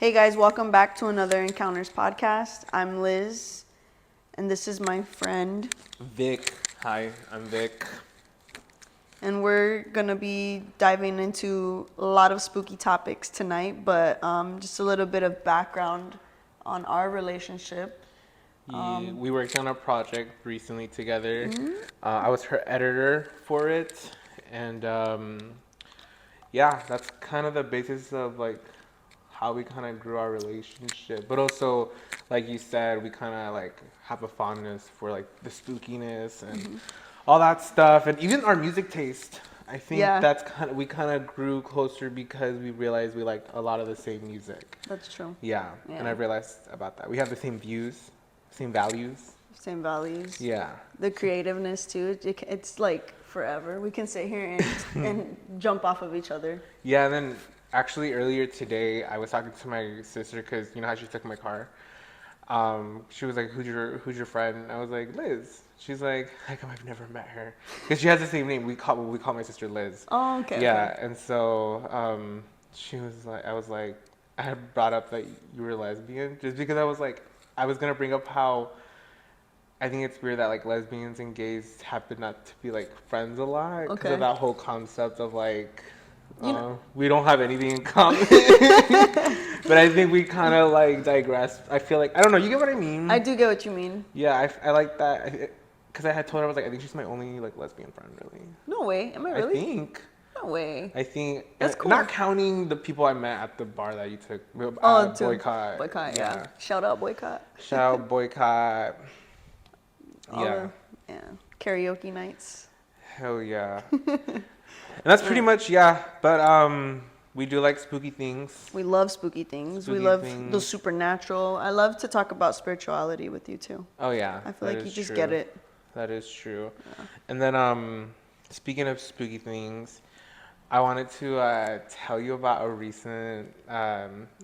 Hey guys, welcome back to another Encounters podcast. I'm Liz, and this is my friend Vic. Hi, I'm Vic. and we're gonna be diving into a lot of spooky topics tonight, but just a little bit of background on our relationship. We worked on a project recently together. I was her editor for it, and yeah, that's kind of the basis of like how we kind of grew our relationship. But also, like you said, we kind of like have a fondness for like the spookiness and all that stuff, and even our music taste. I think Yeah. that's we kind of grew closer because we realized we liked a lot of the same music. That's true. Yeah, Yeah. and I realized about that. We have the same views, same values. Same values. Yeah. The creativeness too. It's like forever. We can sit here and jump off of each other. Yeah, and then actually earlier today, I was talking to my sister because you know how she took my car. She was like, "Who's your friend?" And I was like, "Liz." She's like, "How come I've never met her?" Because she has the same name. We call my sister Liz. Oh, okay. Yeah, Okay. and so she was like, I had brought up that you were lesbian just because I was gonna bring up how I think it's weird that like lesbians and gays happen not to be like friends a lot because Okay. of that whole concept of like You know- we don't have anything in common. But I think we kind of like digress. I feel like I don't know. You get what I mean? I do get what you mean. Yeah, I like that because I had told her I was like I think she's my only like lesbian friend really. No way. Am I really? No way. I think That's cool. Not counting the people I met at the bar that you took. Oh, to Boycott. Boycott, yeah. Shout out Boycott. Shout out Boycott. All Yeah. yeah. Karaoke nights. Hell yeah. And that's pretty much but we do like spooky things. We love spooky things. We Spooky love things. the supernatural. I love to talk about spirituality with you too. Oh yeah. I feel that like you is just true. get it. That is true. Yeah. And then speaking of spooky things, I wanted to tell you about a recent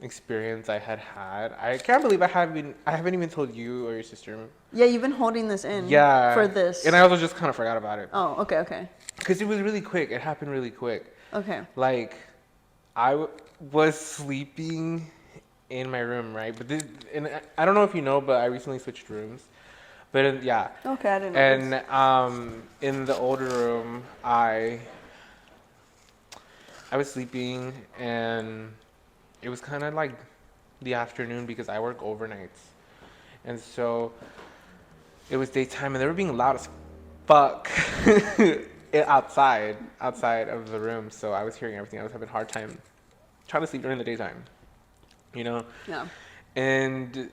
experience I had. I can't believe I haven't even told you or your sister. Yeah, you've been holding this in Yeah. for this. And I also just kind of forgot about it. Oh, okay. Because it was really quick. It happened really quick. Okay. Like, was sleeping in my room, right? But I don't know if you know, but I recently switched rooms. But yeah. Okay, I didn't know. And in the older room, I was sleeping, and it was kind of like the afternoon because I work overnights, and so it was daytime, and they were being loud as fuck outside of the room. So I was hearing everything. I was having a hard time trying to sleep during the daytime, you know. Yeah. And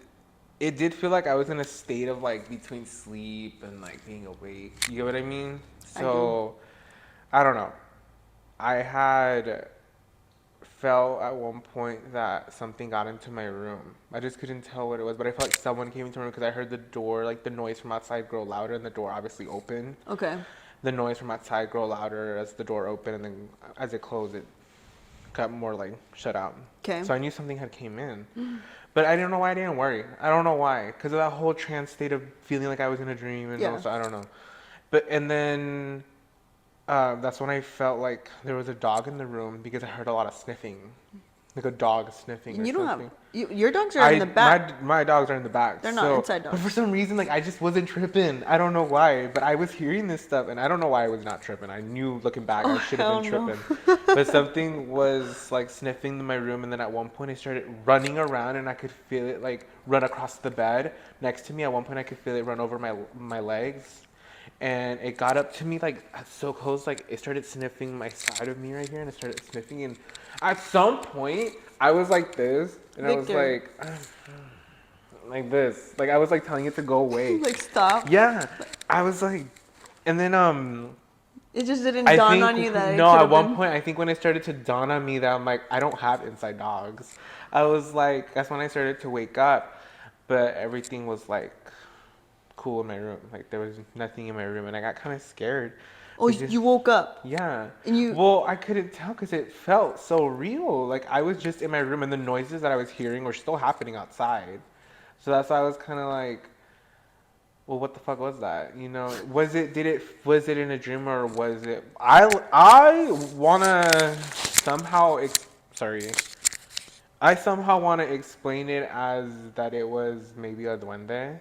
it did feel like I was in a state of like between sleep and like being awake. You get what I mean? So I don't know. I had felt at one point that something got into my room. I just couldn't tell what it was, but I felt like someone came into my room because I heard the door, like the noise from outside grow louder, and the door obviously opened. Okay. The noise from outside grow louder as the door opened, and then as it closed, it got more like shut out. Okay. So I knew something had came in, but I didn't know why I didn't worry. I don't know why, because of that whole trance state of feeling like I was in a dream, and also I don't know. But and then that's when I felt like there was a dog in the room because I heard a lot of sniffing, like a dog sniffing. You or don't something. your dogs are in the back. My dogs are in the back. They're not inside dogs. But for some reason, like I just wasn't tripping. I don't know why, but I was hearing this stuff, and I don't know why I was not tripping. I knew looking back I should have been tripping. But something was like sniffing in my room, and then at one point I started running around, and I could feel it like run across the bed next to me. At one point I could feel it run over my legs. And it got up to me like so close, like it started sniffing my side of me right here, and it started sniffing. And at some point, I was like this, and Victor. I was like this, like I was like telling it to go away. Like stop. Yeah, I was like, and then It just didn't dawn on you that. No, at one point, I think when it started to dawn on me that I'm like, I don't have inside dogs. I was like, that's when I started to wake up, but everything was like cool in my room. Like there was nothing in my room, and I got kind of scared. Oh, you woke up. Yeah. And Well, I couldn't tell because it felt so real. Like I was just in my room, and the noises that I was hearing were still happening outside. So that's why I was kind of like, well, what the fuck was that? You know, was it in a dream, or was it? I wanna somehow I somehow want to explain it as that it was maybe a duende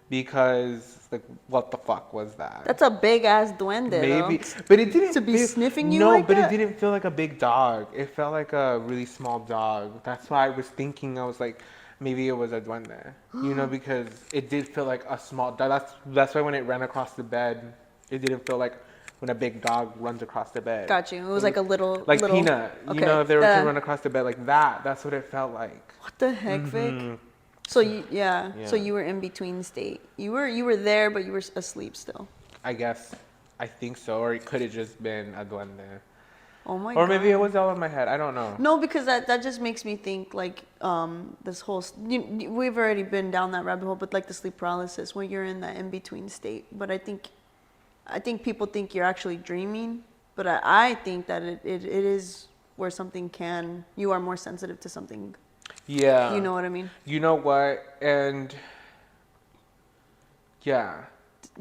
because like what the fuck was that? That's a big ass duende, though. Maybe, but it To didn't be feel sniffing you no, like but it that? didn't feel like a big dog. It felt like a really small dog. That's why I was thinking. I was like, maybe it was a duende, because it did feel like a small dog. That's why when it ran across the bed, it didn't feel like when a big dog runs across the bed. Got you. It was like a little, Like Peanut. Okay. If they were to run across the bed like that, that's what it felt like. What the heck, Vic? Hmm. So you, yeah. So Yeah. you were in between state. You were there, but you were asleep still. I guess, I think so, or it could have just been a duende. Oh my Or god. maybe it was all in my head. I don't know. No, because that just makes me think like this whole we've already been down that rabbit hole, but like the sleep paralysis when you're in that in between state. But I think people think you're actually dreaming, but I think that it is where something you are more sensitive to something. Yeah. You know what I mean? You know what? And yeah.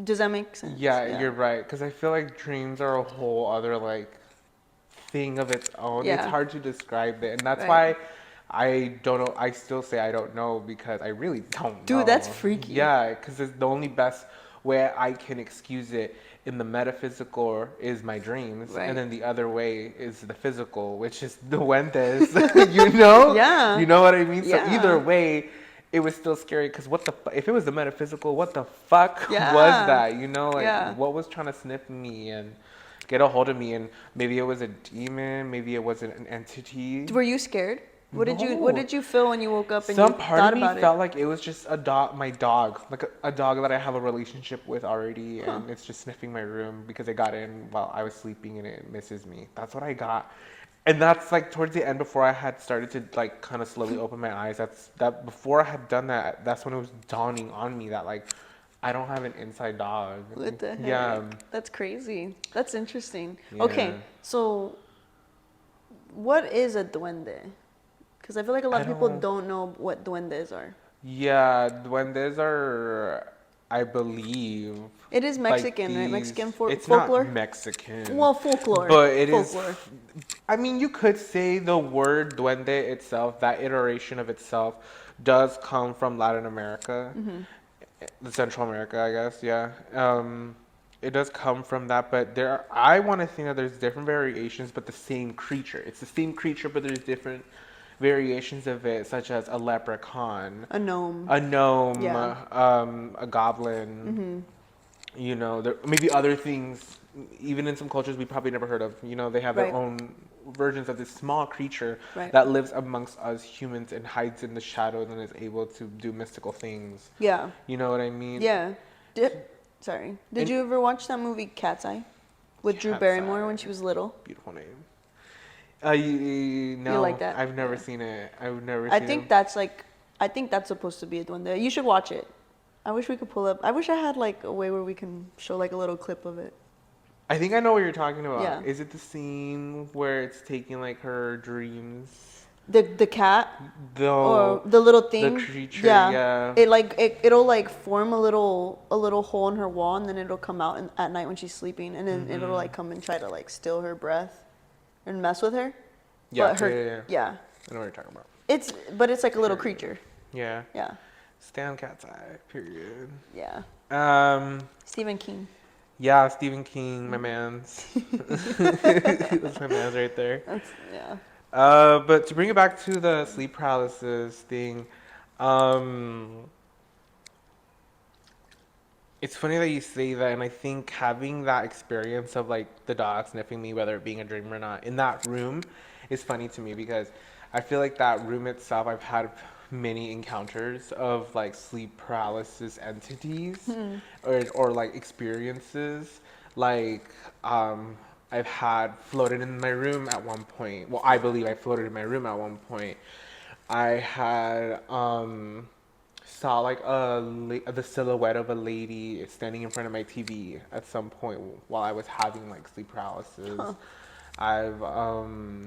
Does that make sense? Yeah, you're right. Because I feel like dreams are a whole other like thing of its own. It's Yeah. hard to describe it, and that's Right. why I don't know. I still say I don't know because I really don't know. Dude, that's freaky. Yeah, because it's the only best way I can excuse it in the metaphysical is my dreams, Right. and then the other way is the physical, which is the duendes. You know? Yeah. You know what I mean? Yeah. So either way, it was still scary because if it was the metaphysical, what the fuck Yeah. was that? Like Yeah. what was trying to sniff me and get a hold of me? And maybe it was a demon, maybe it was an entity. Were you scared? What No. did you feel when you woke up and Some you part thought of me about felt it? like it was just my dog, like a dog that I have a relationship with already, and it's just sniffing my room because it got in while I was sleeping and it misses me. That's what I got. And that's like towards the end before I had started to like kind of slowly open my eyes. That before I had done that, that's when it was dawning on me that like I don't have an inside dog. What the heck? Yeah. That's crazy. That's interesting. Yeah. Okay, so what is a duende? Because I feel like a lot of people don't know what duendes are. Yeah, duendes are, I believe. It is like Mexican, right? Mexican it's folklore? not Mexican. Well, folklore. But it is. folklore. I mean, you could say the word duende itself, that iteration of itself, does come from Latin America, the Central America, I guess. Yeah. It does come from that, but I want to think that there's different variations, but the same creature. It's the same creature, but there's different variations of it, such as a leprechaun, A gnome. a gnome, Yeah. a goblin. There maybe other things. Even in some cultures we probably never heard of. They have their Right. own versions of this small creature Right. that lives amongst us humans and hides in the shadows and is able to do mystical things. Yeah. You know what I mean? Yeah. Sorry. Did you ever watch that movie Cat's Eye with Drew Cat's Barrymore Eye. when she was little? Beautiful name. No, like that? I've never Yeah. seen it. I've never I seen think it. that's supposed to be a duende. You should watch it. I wish we could pull up. I wish I had like a way where we can show like a little clip of it. I think I know what you're talking about. Yeah. Is it the scene where it's taking like her dreams? The cat The or the little thing. creature, yeah. It'll like form a little hole in her wall, and then it'll come out at night when she's sleeping, and then it'll like come and try to like steal her breath and mess with her. Yeah, But yeah. I know what you're talking about. It's like a little creature. Yeah. Yeah. Stan Cat's Eye, period. Yeah. Stephen King. Yeah, Stephen King, my man's. That's my man's right there. Yeah. But to bring it back to the sleep paralysis thing, it's funny that you say that, and I think having that experience of like the dog sniffing me, whether it being a dream or not, in that room is funny to me because I feel like that room itself, I've had many encounters of like sleep paralysis entities or like experiences. Like I've had floated in my room at one point. Well, I believe I floated in my room at one point. I had saw like the silhouette of a lady standing in front of my TV at some point while I was having like sleep paralysis. Huh. I've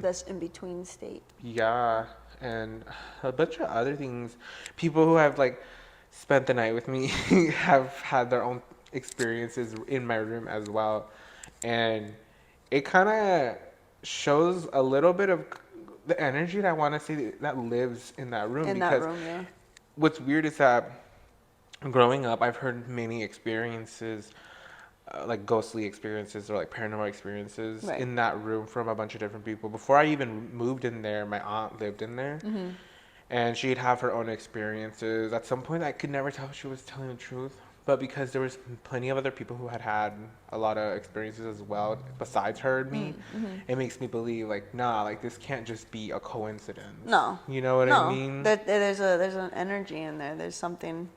That's in between state. yeah, and a bunch of other things. People who have like spent the night with me have had their own experiences in my room as well, and it kind of shows a little bit of the energy that I want to say that lives in that room. In that Because room, yeah. what's weird is that growing up, I've heard many experiences, like ghostly experiences or like paranormal experiences Right. in that room from a bunch of different people. Before I even moved in there, my aunt lived in there, and she'd have her own experiences. At some point, I could never tell if she was telling the truth, but because there was plenty of other people who had had a lot of experiences as well, besides her and me, it makes me believe like, nah, like this can't just be a coincidence. No. You know what I No. mean? There's an energy in there. There's something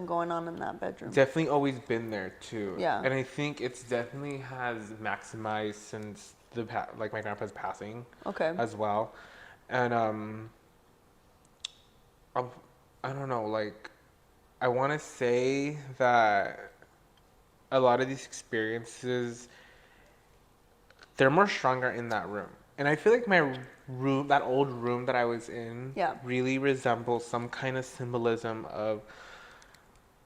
going on in that bedroom. Definitely always been there too. Yeah. And I think it's definitely has maximized since like my grandpa's passing Okay. as well. And I I don't know, like I want to say that a lot of these experiences they're more stronger in that room. And I feel like my room, that old room that I was in, Yeah. really resembles some kind of symbolism of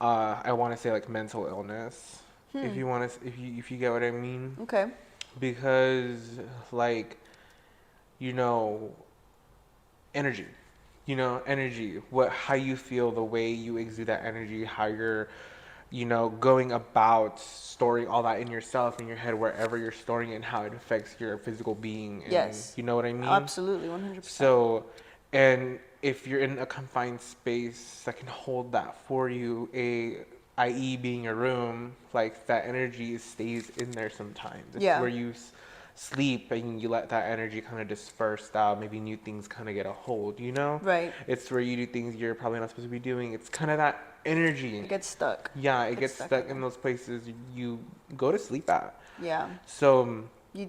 I want to say like mental illness. If you want to, if you get what I mean, Okay. because like you know, energy, energy, what how you feel, the way you exude that energy, how you're, going about storing all that in yourself, in your head, wherever you're storing it, and how it affects your physical being, and Yes. you know what I mean. Absolutely, 100%. So, and if you're in a confined space that can hold that for you, i.e. being a room, like that energy stays in there sometimes. It's Yeah. where you sleep and you let that energy kind of disperse out. Maybe new things kind of get a hold, Right. It's where you do things you're probably not supposed to be doing. It's kind of that energy. It gets stuck. Yeah, it gets stuck stuck in in there. those places you go to sleep at. Yeah. So, You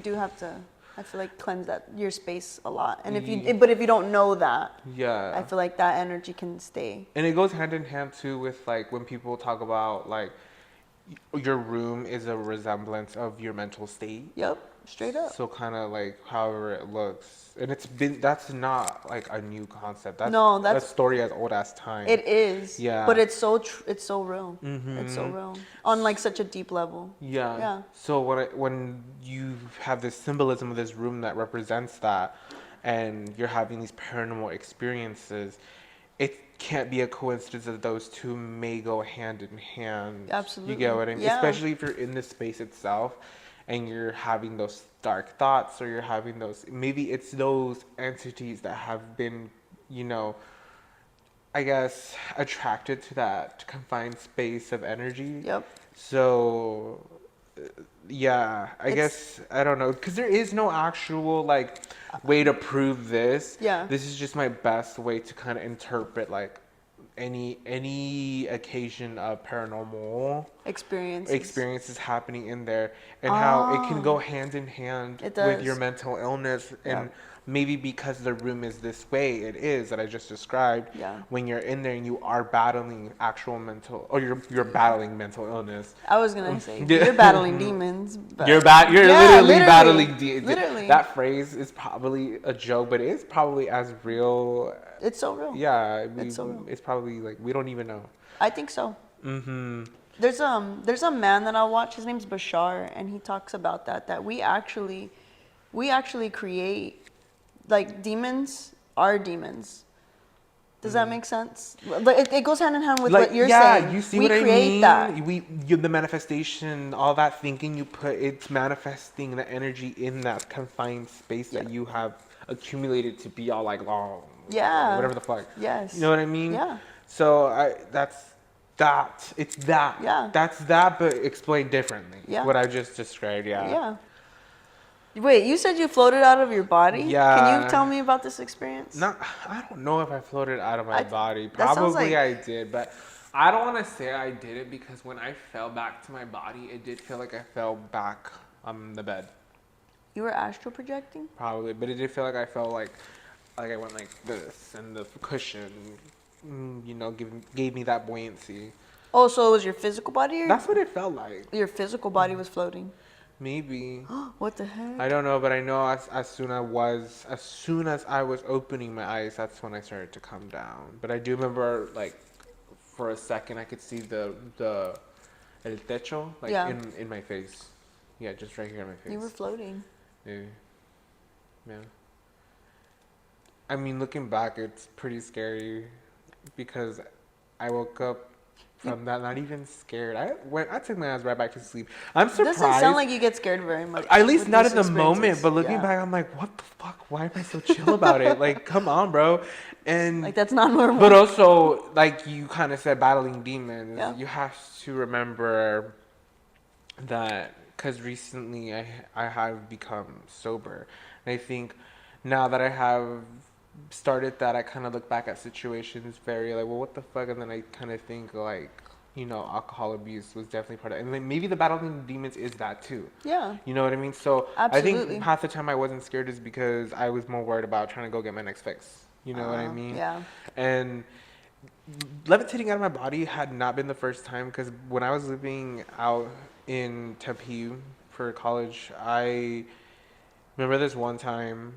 do have to, I feel like, cleanse your space a lot. And Ye- but if you don't know that, yeah. I feel like that energy can stay. And it goes hand in hand too with like when people talk about like your room is a resemblance of your mental state. Yep. Straight up. So kind of like however it looks, and that's not like a new concept. That's No, a that's story as old as time. it is. Yeah. But it's it's so real. It's so real on like such a deep level. Yeah. Yeah. So when you have this symbolism of this room that represents that, and you're having these paranormal experiences, it can't be a coincidence that those two may go hand in hand. Absolutely. You get what I mean? Yeah. Especially if you're in the space itself and you're having those dark thoughts, or you're having those, maybe it's those entities that have been, I guess, attracted to that confined space of energy. Yep. So, yeah, I It's- guess, I don't know, because there is no actual, like, way to prove this. Yeah. This is just my best way to kind of interpret, like, any occasion of paranormal experiences happening in there, and how it can go hand in hand It with your does. mental illness. Yeah. And maybe because the room is this way, it is that I just described. Yeah. When you're in there and you are battling actual mental, or you're battling mental illness. I was gonna say Yeah. you're battling demons. But You're Yeah, literally battling literally. That phrase is probably a joke, but it is probably as real. It's so real. Yeah, It's so real. it's probably like we don't even know. I think so. Mm-hmm. There's a man that I watch. His name's Bashar, and he talks about that we actually create, like, demons are demons. Does that make sense? But it goes hand in hand with what you're saying. Yeah, you see we what I create mean? that. The manifestation, all that thinking you put, it's manifesting the energy in that confined space that you have accumulated to be all like long. Yeah. Whatever the fuck. Yes. You know what I mean? Yeah. So that's that. It's that. Yeah. That's that, but explained differently. Yeah. What I just described. Yeah. Yeah. Wait, you said you floated out of your body? Yeah. Can you tell me about this experience? I don't know if I floated out of my body. that sounds Probably like- I did, but I don't want to say I did it because when I fell back to my body, it did feel like I fell back on the bed. You were astral projecting? Probably, but it did feel like I felt like I went like this, and the cushion, gave me that buoyancy. Oh, so it was your physical body? Or That's what it felt like. your physical body was floating? Maybe. What the heck? I don't know, but I know as soon as I was opening my eyes, that's when I started to come down. But I do remember, like, for a second, I could see the el techo, like, Yeah. in my face. Yeah, just right here in my face. You were floating. Yeah. Yeah. I mean, looking back, it's pretty scary because I woke up from that not even scared. I took my ass right back to sleep. I'm It doesn't sound surprised. like you get scared very much At least with not these in the moment, experiences. but looking Yeah. back, I'm like, what the fuck? Why am I so chill about it? Like, come on, bro. And Like that's not normal. but also, like you kind of said, battling demons. Yeah. You have to remember that because recently I have become sober, and I think now that I have started that, I kind of look back at situations very like, well, what the fuck, and then I kind of think like, you know, alcohol abuse was definitely part of it, and then maybe the battling demons is that too. Yeah. You know what I mean? So I think Absolutely. half the time I wasn't scared is because I was more worried about trying to go get my next fix. You know what I mean? Yeah. And levitating out of my body had not been the first time because when I was living out in Tempe for college, I remember this one time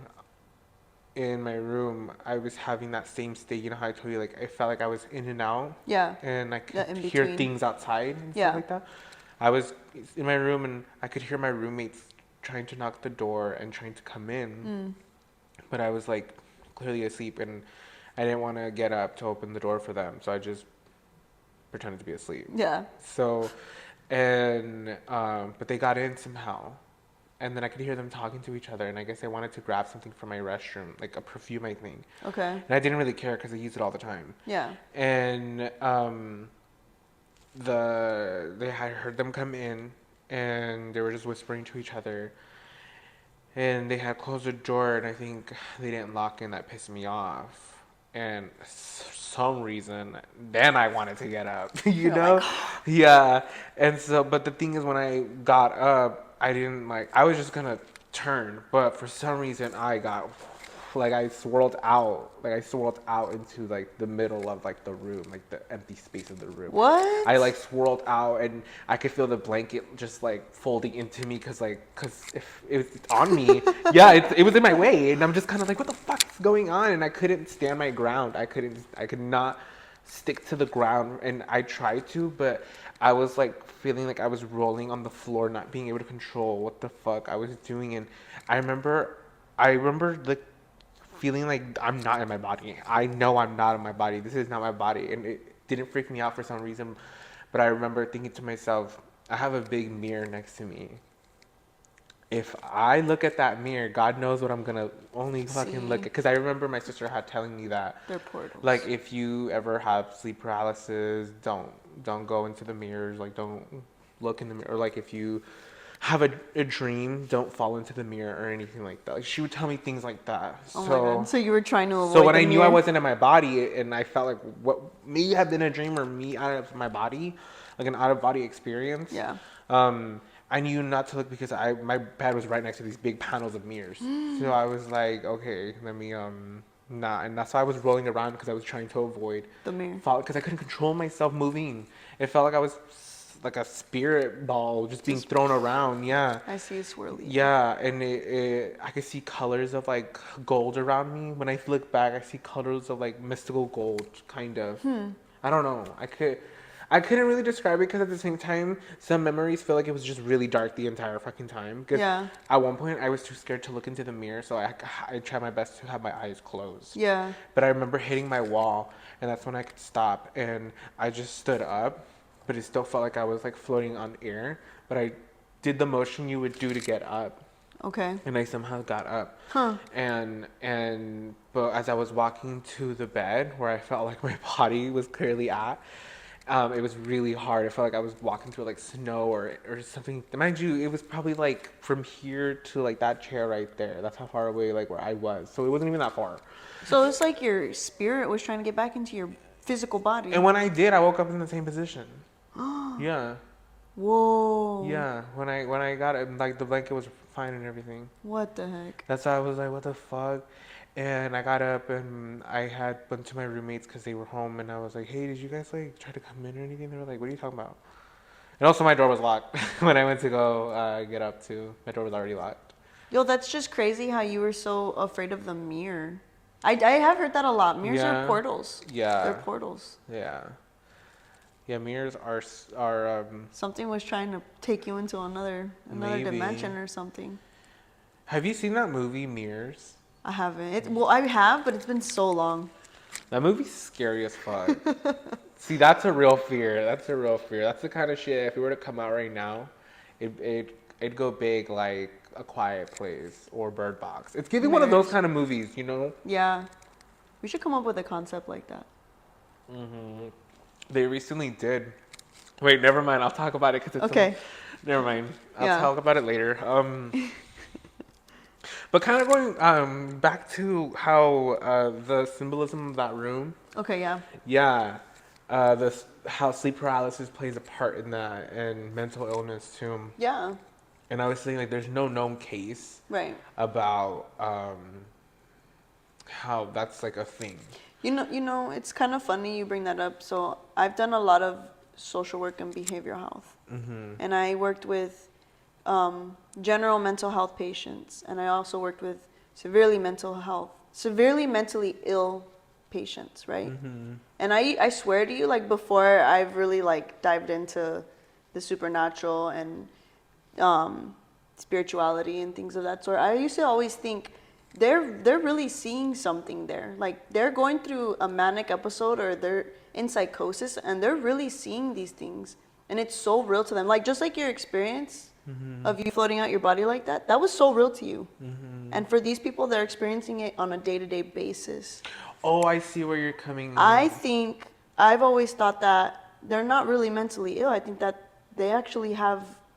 in my room, I was having that same state. You know how I told you, like, I felt like I was in and out Yeah. and I Yeah, could in hear between. things outside and Yeah. stuff like that. I was in my room and I could hear my roommates trying to knock the door and trying to come in. But I was like clearly asleep and I didn't want to get up to open the door for them. So I just pretended to be asleep. Yeah. So, and, but they got in somehow. And then I could hear them talking to each other. And I guess they wanted to grab something from my restroom, like a perfume, I think. Okay. And I didn't really care because I use it all the time. Yeah. And they had heard them come in and they were just whispering to each other. And they had closed the door and I think they didn't lock in. That pissed me off. And for some reason, then I wanted to get up, you You're know? like, Yeah. And so, but the thing is, when I got up, I didn't like, I was just gonna turn, but for some reason, I swirled out, into like the middle of like the room, like the empty space of the room. What? I like swirled out and I could feel the blanket just like folding into me cause if it was on me, yeah, it was in my way and I'm just kind of like, what the fuck is going on? And I couldn't stand my ground. I could not stick to the ground and I tried to, but I was like feeling like I was rolling on the floor, not being able to control what the fuck I was doing. And I remember like feeling like I'm not in my body. I know I'm not in my body. This is not my body. And it didn't freak me out for some reason. But I remember thinking to myself, I have a big mirror next to me. If I look at that mirror, God knows what I'm gonna only fucking look at. Because I remember my sister had telling me that, They're portals. like, if you ever have sleep paralysis, don't go into the mirrors. Like, don't look in the mirror. Or like, if you have a dream, don't fall into the mirror or anything like that. Like, she would tell me things like that. Oh my So, God. So you were trying to avoid so when the I knew I mirror? wasn't in my body and I felt like what may have been a dream or me out of my body, like an out of body experience. Yeah. I knew not to look because my bed was right next to these big panels of mirrors. So I was like, okay, let me not, and that's why I was rolling around because I was trying to avoid The mirror. because I couldn't control myself moving. It felt like I was like a spirit ball just being thrown around. Yeah. I see it swirly. Yeah, and I could see colors of like gold around me. When I look back, I see colors of like mystical gold, kind of. I don't know. I couldn't really describe it because at the same time, some memories feel like it was just really dark the entire fucking time. Because Yeah. at one point, I was too scared to look into the mirror, so I tried my best to have my eyes closed. Yeah. But I remember hitting my wall, and that's when I could stop, and I just stood up, but it still felt like I was like floating on air. But I did the motion you would do to get up, Okay. and I somehow got up. Huh. But as I was walking to the bed where I felt like my body was clearly at, it was really hard. I felt like I was walking through like snow or something. Mind you, it was probably like from here to like that chair right there. That's how far away like where I was. So it wasn't even that far. So it's like your spirit was trying to get back into your physical body. And when I did, I woke up in the same position. Yeah. Whoa. Yeah. When I got it, like the blanket was fine and everything. What the heck? That's why I was like, what the fuck? And I got up and I had went to my roommates because they were home and I was like, hey, did you guys like try to come in or anything? They were like, what are you talking about? And also my door was locked when I went to go get up too. My door was already locked. Yo, that's just crazy how you were so afraid of the mirror. I have heard that a lot. Mirrors are portals. Yeah. They're portals. Yeah. Yeah, mirrors are Something was trying to take you into another Maybe. dimension or something. Have you seen that movie Mirrors? I haven't. Well, I have, but it's been so long. That movie's scary as fuck. See, that's a real fear. That's a real fear. That's the kind of shit, if it were to come out right now, it'd go big like A Quiet Place or Bird Box. It's giving one of those kind of movies, you know? Yeah. We should come up with a concept like that. They recently did. Wait, never mind. I'll talk about it because it's Okay. never mind. I'll Yeah. talk about it later. But kind of going back to how the symbolism of that room. Okay, yeah. Yeah, this how sleep paralysis plays a part in that and mental illness too. Yeah. And I was saying like there's no known case Right. about how that's like a thing. It's kind of funny you bring that up. So I've done a lot of social work and behavioral health. And I worked with general mental health patients, and I also worked with severely mentally ill patients, right? And I swear to you, like before I've really like dived into the supernatural and spirituality and things of that sort, I used to always think they're really seeing something there. Like they're going through a manic episode or they're in psychosis and they're really seeing these things. And it's so real to them. Like just like your experience of you floating out your body like that, that was so real to you. And for these people, they're experiencing it on a day-to-day basis. Oh, I see where you're coming. I think I've always thought that they're not really mentally ill. I think that they're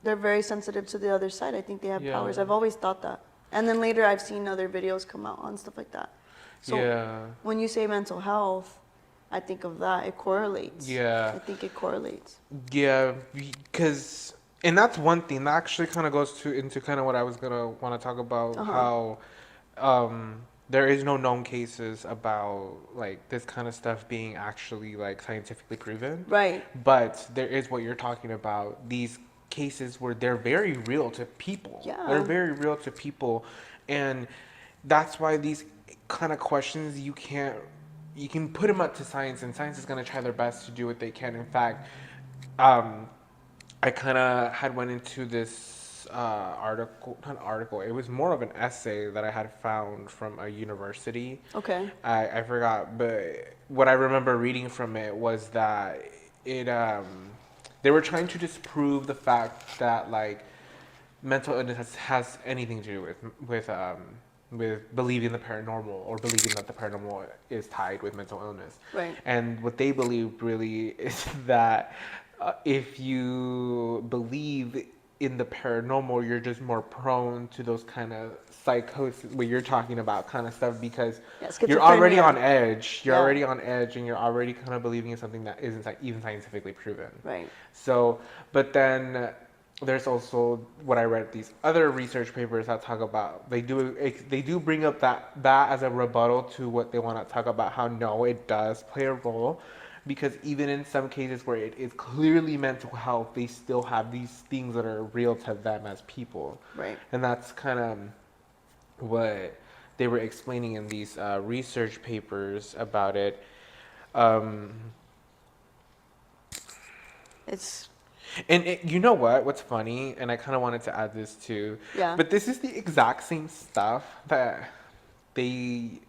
very sensitive to the other side. I think they have powers. I've always thought that. And then later I've seen other videos come out on stuff like that. So when you say mental health, I think of that. It correlates. Yeah. I think it correlates. Yeah, because and that's one thing that actually kind of goes into kind of what I was gonna want to talk about how there is no known cases about like this kind of stuff being actually like scientifically proven. Right. But there is what you're talking about. These cases where they're very real to people. Yeah. They're very real to people, and that's why these kind of questions you can put them up to science, and science is going to try their best to do what they can. In fact, I kind of had went into this not article. It was more of an essay that I had found from a university. Okay. I forgot, but what I remember reading from it was that it they were trying to disprove the fact that like mental illness has anything to do with believing the paranormal or believing that the paranormal is tied with mental illness. Right. And what they believed really is that if you believe in the paranormal, you're just more prone to those kind of psychosis where you're talking about kind of stuff because you're already on edge. You're already on edge and you're already kind of believing in something that isn't even scientifically proven. Right. So, but then there's also what I read these other research papers that talk about they do bring up that as a rebuttal to what they want to talk about, how no, it does play a role, because even in some cases where it is clearly mental health, they still have these things that are real to them as people. Right. And that's kind of what they were explaining in these research papers about it. You know what's funny, and I kind of wanted to add this too. Yeah. But this is the exact same stuff that they,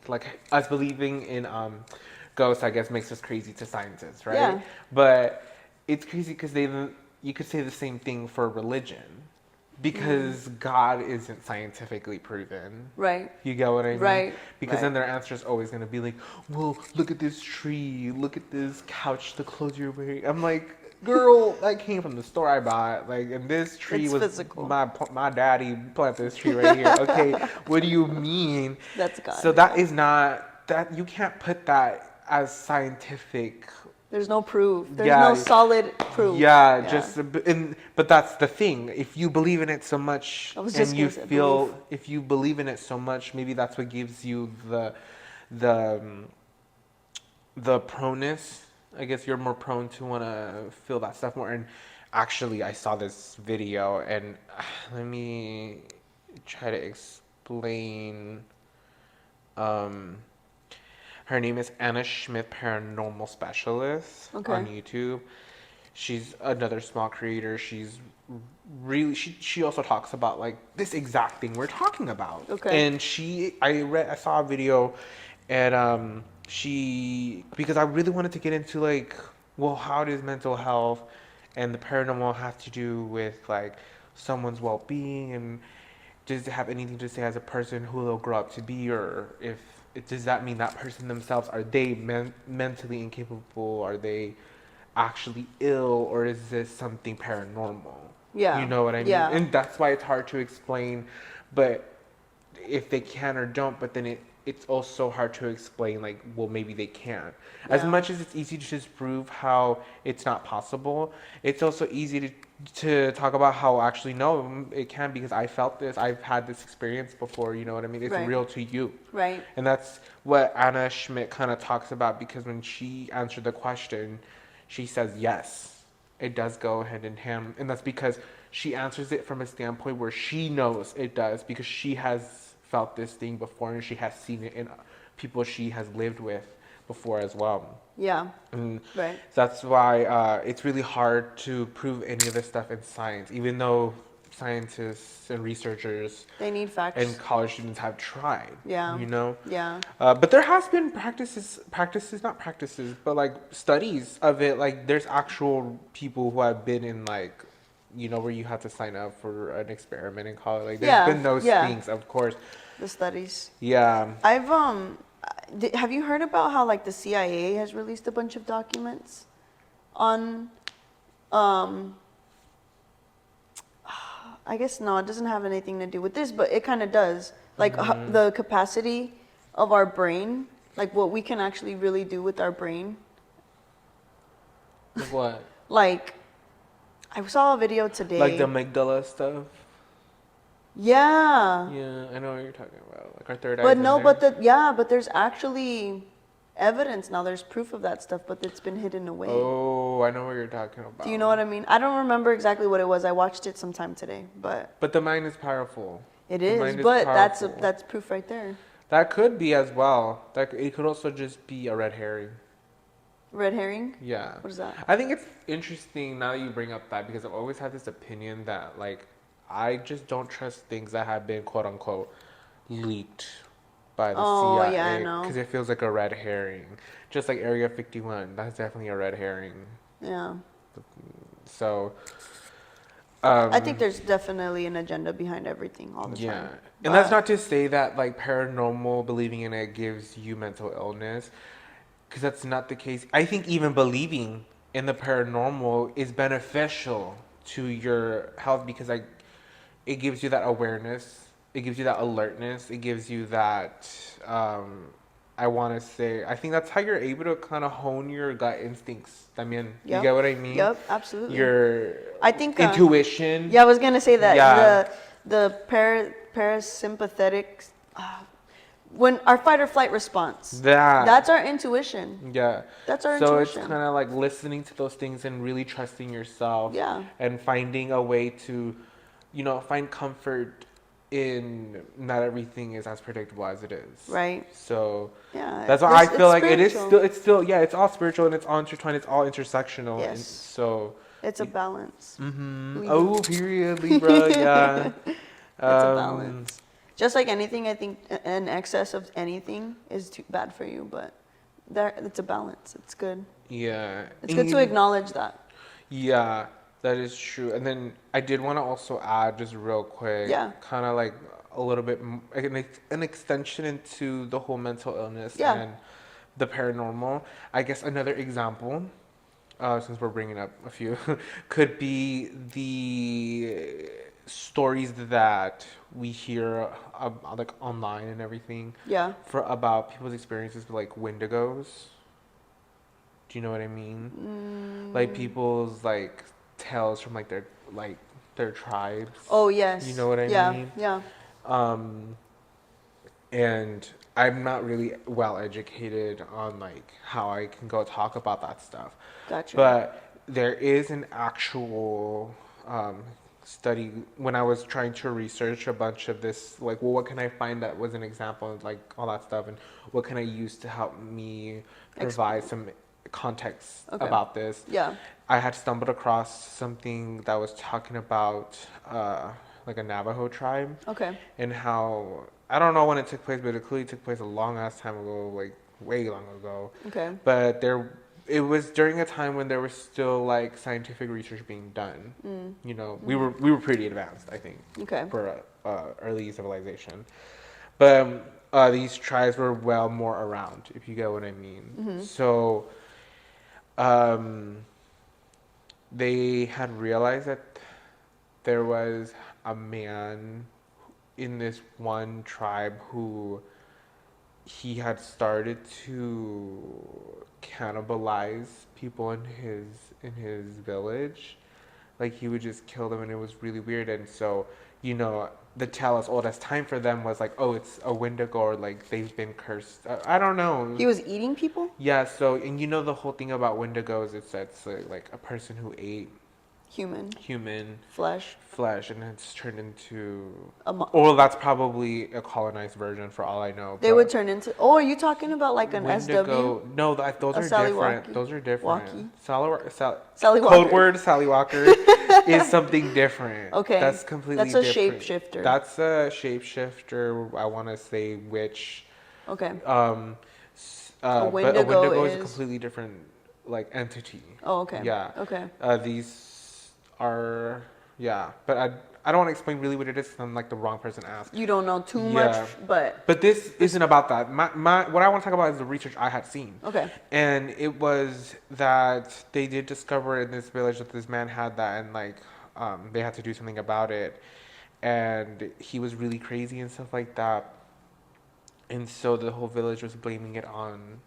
like us believing in ghosts, I guess, makes us crazy to scientists, right? Yeah. But it's crazy because you could say the same thing for religion, because God isn't scientifically proven. Right. You get what I mean? Right. Because then their answer is always going to be like, well, look at this tree, look at this couch, the clothes you're wearing. I'm like, girl, that came from the store I bought. Like, and this tree It's was physical. my daddy planted this tree right here. Okay, what do you mean? That's God. So that is not that you can't put that as scientific. There's no proof. There's no solid proof. But that's the thing. If you believe in it so much, and you feel, if you believe in it so much, maybe that's what gives you the proneness. I guess you're more prone to want to feel that stuff more. And actually, I saw this video, and let me try to explain. Her name is Anna Schmidt, Paranormal Specialist on YouTube. She's another small creator. She's really she also talks about like this exact thing we're talking about. Okay. And I saw a video, and she, because I really wanted to get into like, well, how does mental health and the paranormal have to do with like someone's well-being, and does it have anything to say as a person who they'll grow up to be, or if does that mean that person themselves, are they mentally incapable, are they actually ill, or is this something paranormal? You Yeah. know what I mean? Yeah. And that's why it's hard to explain, but if they can or don't, but then it's also hard to explain, like, well, maybe they can. As Yeah. much as it's easy to just prove how it's not possible, it's also easy to talk about how actually no, it can, because I felt this, I've had this experience before, you know what I mean? It's Right. real to you. Right. And that's what Anna Schmidt kind of talks about, because when she answered the question, she says yes, it does go hand in hand. And that's because she answers it from a standpoint where she knows it does, because she has felt this thing before, and she has seen it in people she has lived with before as well. Yeah. And Right. that's why it's really hard to prove any of this stuff in science, even though scientists and researchers They need facts. and college students have tried. Yeah. You know? Yeah. But there has been not practices, but like studies of it. Like there's actual people who have been in like, you know, where you have to sign up for an experiment in college. Like there's Yeah, been those yeah. things, of course. The studies. Yeah. I've have you heard about how like the CIA has released a bunch of documents on I guess no, it doesn't have anything to do with this, but it kind of does. Like the capacity of our brain, like what we can actually really do with our brain. What? Like I saw a video today. Like the amygdala stuff. Yeah. Yeah, I know what you're talking about. Like our third eye. But no, but there's actually evidence now. There's proof of that stuff, but it's been hidden away. Oh, I know what you're talking about. Do you know what I mean? I don't remember exactly what it was. I watched it sometime today, but But the mind is powerful. it The is. mind But powerful. that's proof right there. That could be as well. That it could also just be a red herring. Red herring? Yeah. What is that? I think it's interesting now that you bring up that, because I've always had this opinion that like I just don't trust things that have been quote unquote leaked by the Oh, CIA, yeah, I know. because it feels like a red herring. Just like Area 51, that's definitely a red herring. Yeah. So I think there's definitely an agenda behind everything all the yeah. time. And that's not to say that like paranormal, believing in it gives you mental illness, because that's not the case. I think even believing in the paranormal is beneficial to your health, because like it gives you that awareness, it gives you that alertness, it gives you that I want to say, I think that's how you're able to kind of hone your gut instincts. I mean, you Yep. get what I mean? Yep, absolutely. Your I think intuition. Yeah, I was gonna say that Yeah. the parasympathetic, when our fight or flight response. That's our intuition. Yeah. That's our So intuition. it's kind of like listening to those things and really trusting yourself. Yeah. And finding a way to, you know, find comfort in not everything is as predictable as it is. Right. So Yeah. that's why I It's feel like spiritual. it's still, yeah, it's all spiritual and it's all intertwined, it's all intersectional. Yes. And so. It's a balance. Mm-hmm. Libra. Oh, period, Libra, yeah. It's a balance. Just like anything, I think an excess of anything is too bad for you, but it's a balance. It's good. Yeah. It's good to acknowledge that. Yeah, that is true. And then I did want to also add just real quick, Yeah. kind of like a little bit, an extension into the whole mental illness Yeah. and the paranormal. I guess another example, since we're bringing up a few, could be the stories that we hear like online and everything Yeah. about people's experiences with like Wendigos. Do you know what I mean? Like people's like tales from like their tribes. Oh yes. You know what I mean? Yeah. And I'm not really well educated on like how I can go talk about that stuff. Gotcha. But there is an actual study when I was trying to research a bunch of this, like, well, what can I find that was an example of like all that stuff, and what can I use to help me provide some context Okay. about this. Yeah. I had stumbled across something that was talking about like a Navajo tribe Okay. and how I don't know when it took place, but it clearly took place a long ass time ago, like way long ago. Okay. But it was during a time when there was still like scientific research being done. You know, we were pretty advanced, I think, Okay. for early civilization. But these tribes were well more around, if you get what I mean. So um, they had realized that there was a man in this one tribe who he had started to cannibalize people in his village. Like he would just kill them, and it was really weird. And so, you know, the tale as old as time for them was like, oh, it's a Wendigo, or like they've been cursed. I don't know. He was eating people? Yeah. So, and you know the whole thing about Wendigos, it's like a person who ate human Flesh. flesh, and it's turned into. A Or that's probably a colonized version, for all I know. They would turn into. Oh, are you talking about like an Wendigo. SW? No, those A are Sally different. Walkie? Those are different. Walkie? Code Sally Walker. word Sally Walker is something different. Okay. That's completely That's a different. shapeshifter. That's a shapeshifter. I want to say witch. Okay. But a Wendigo is a completely different like entity. Oh, okay. Yeah. Okay. These are but I don't want to explain really what it is 'cause I'm like the wrong person to ask. You don't know too Yeah. much, but But this isn't about that. My what I want to talk about is the research I had seen. okay. And it was that they did discover in this village that this man had that, and like they had to do something about it, and he was really crazy and stuff like that. And so the whole village was blaming it on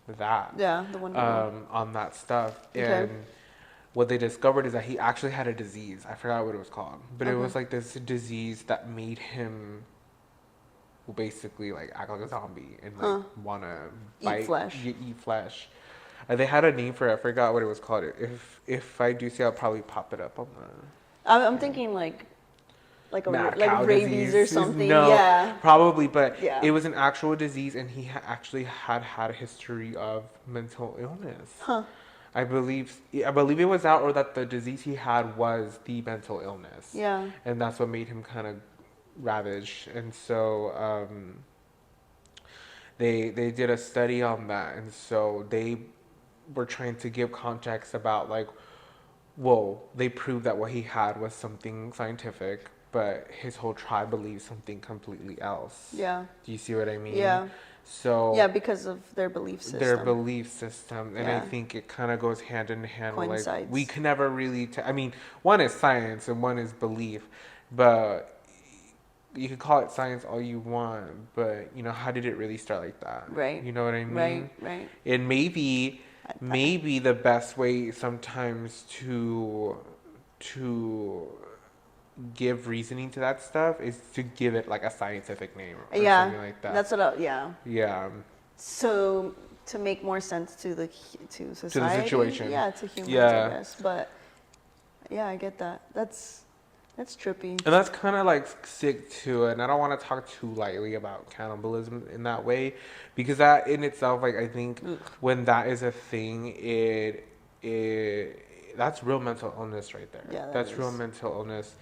that. Yeah, the one. On that stuff. Okay. And what they discovered is that he actually had a disease. I forgot what it was called, but it was like this disease that made him basically like act like a zombie and like wanna bite, eat flesh. They had a name for it. I forgot what it was called. If I do see, I'll probably pop it up on the. I'm thinking like Mad like cow rabies disease. or something. No, Yeah. probably, but Yeah. it was an actual disease, and he actually had a history of mental illness. Huh. I believe it was that, or that the disease he had was the mental illness. Yeah. And that's what made him kind of ravaged. And so they did a study on that, and so they were trying to give context about like, whoa, they proved that what he had was something scientific, but his whole tribe believes something completely else. Yeah. Do you see what I mean? Yeah. So Yeah, because of their belief system. And I Yeah. think it kind of goes hand in hand. With, like Coincides. we can never really. I mean, one is science and one is belief, but you can call it science all you want. But you know, how did it really start like that? Right. You know what I mean? Right. And maybe the best way sometimes to give reasoning to that stuff is to give it like a scientific name or something like that. That's what Yeah. So to make more sense to society. situation. Yeah, to humans, Yeah. I guess. But yeah, I get that. That's trippy. And that's kind of like sick too. And I don't want to talk too lightly about cannibalism in that way, because that in itself, like I think when that is a thing, that's real mental illness right there. Yeah, that's real mental illness.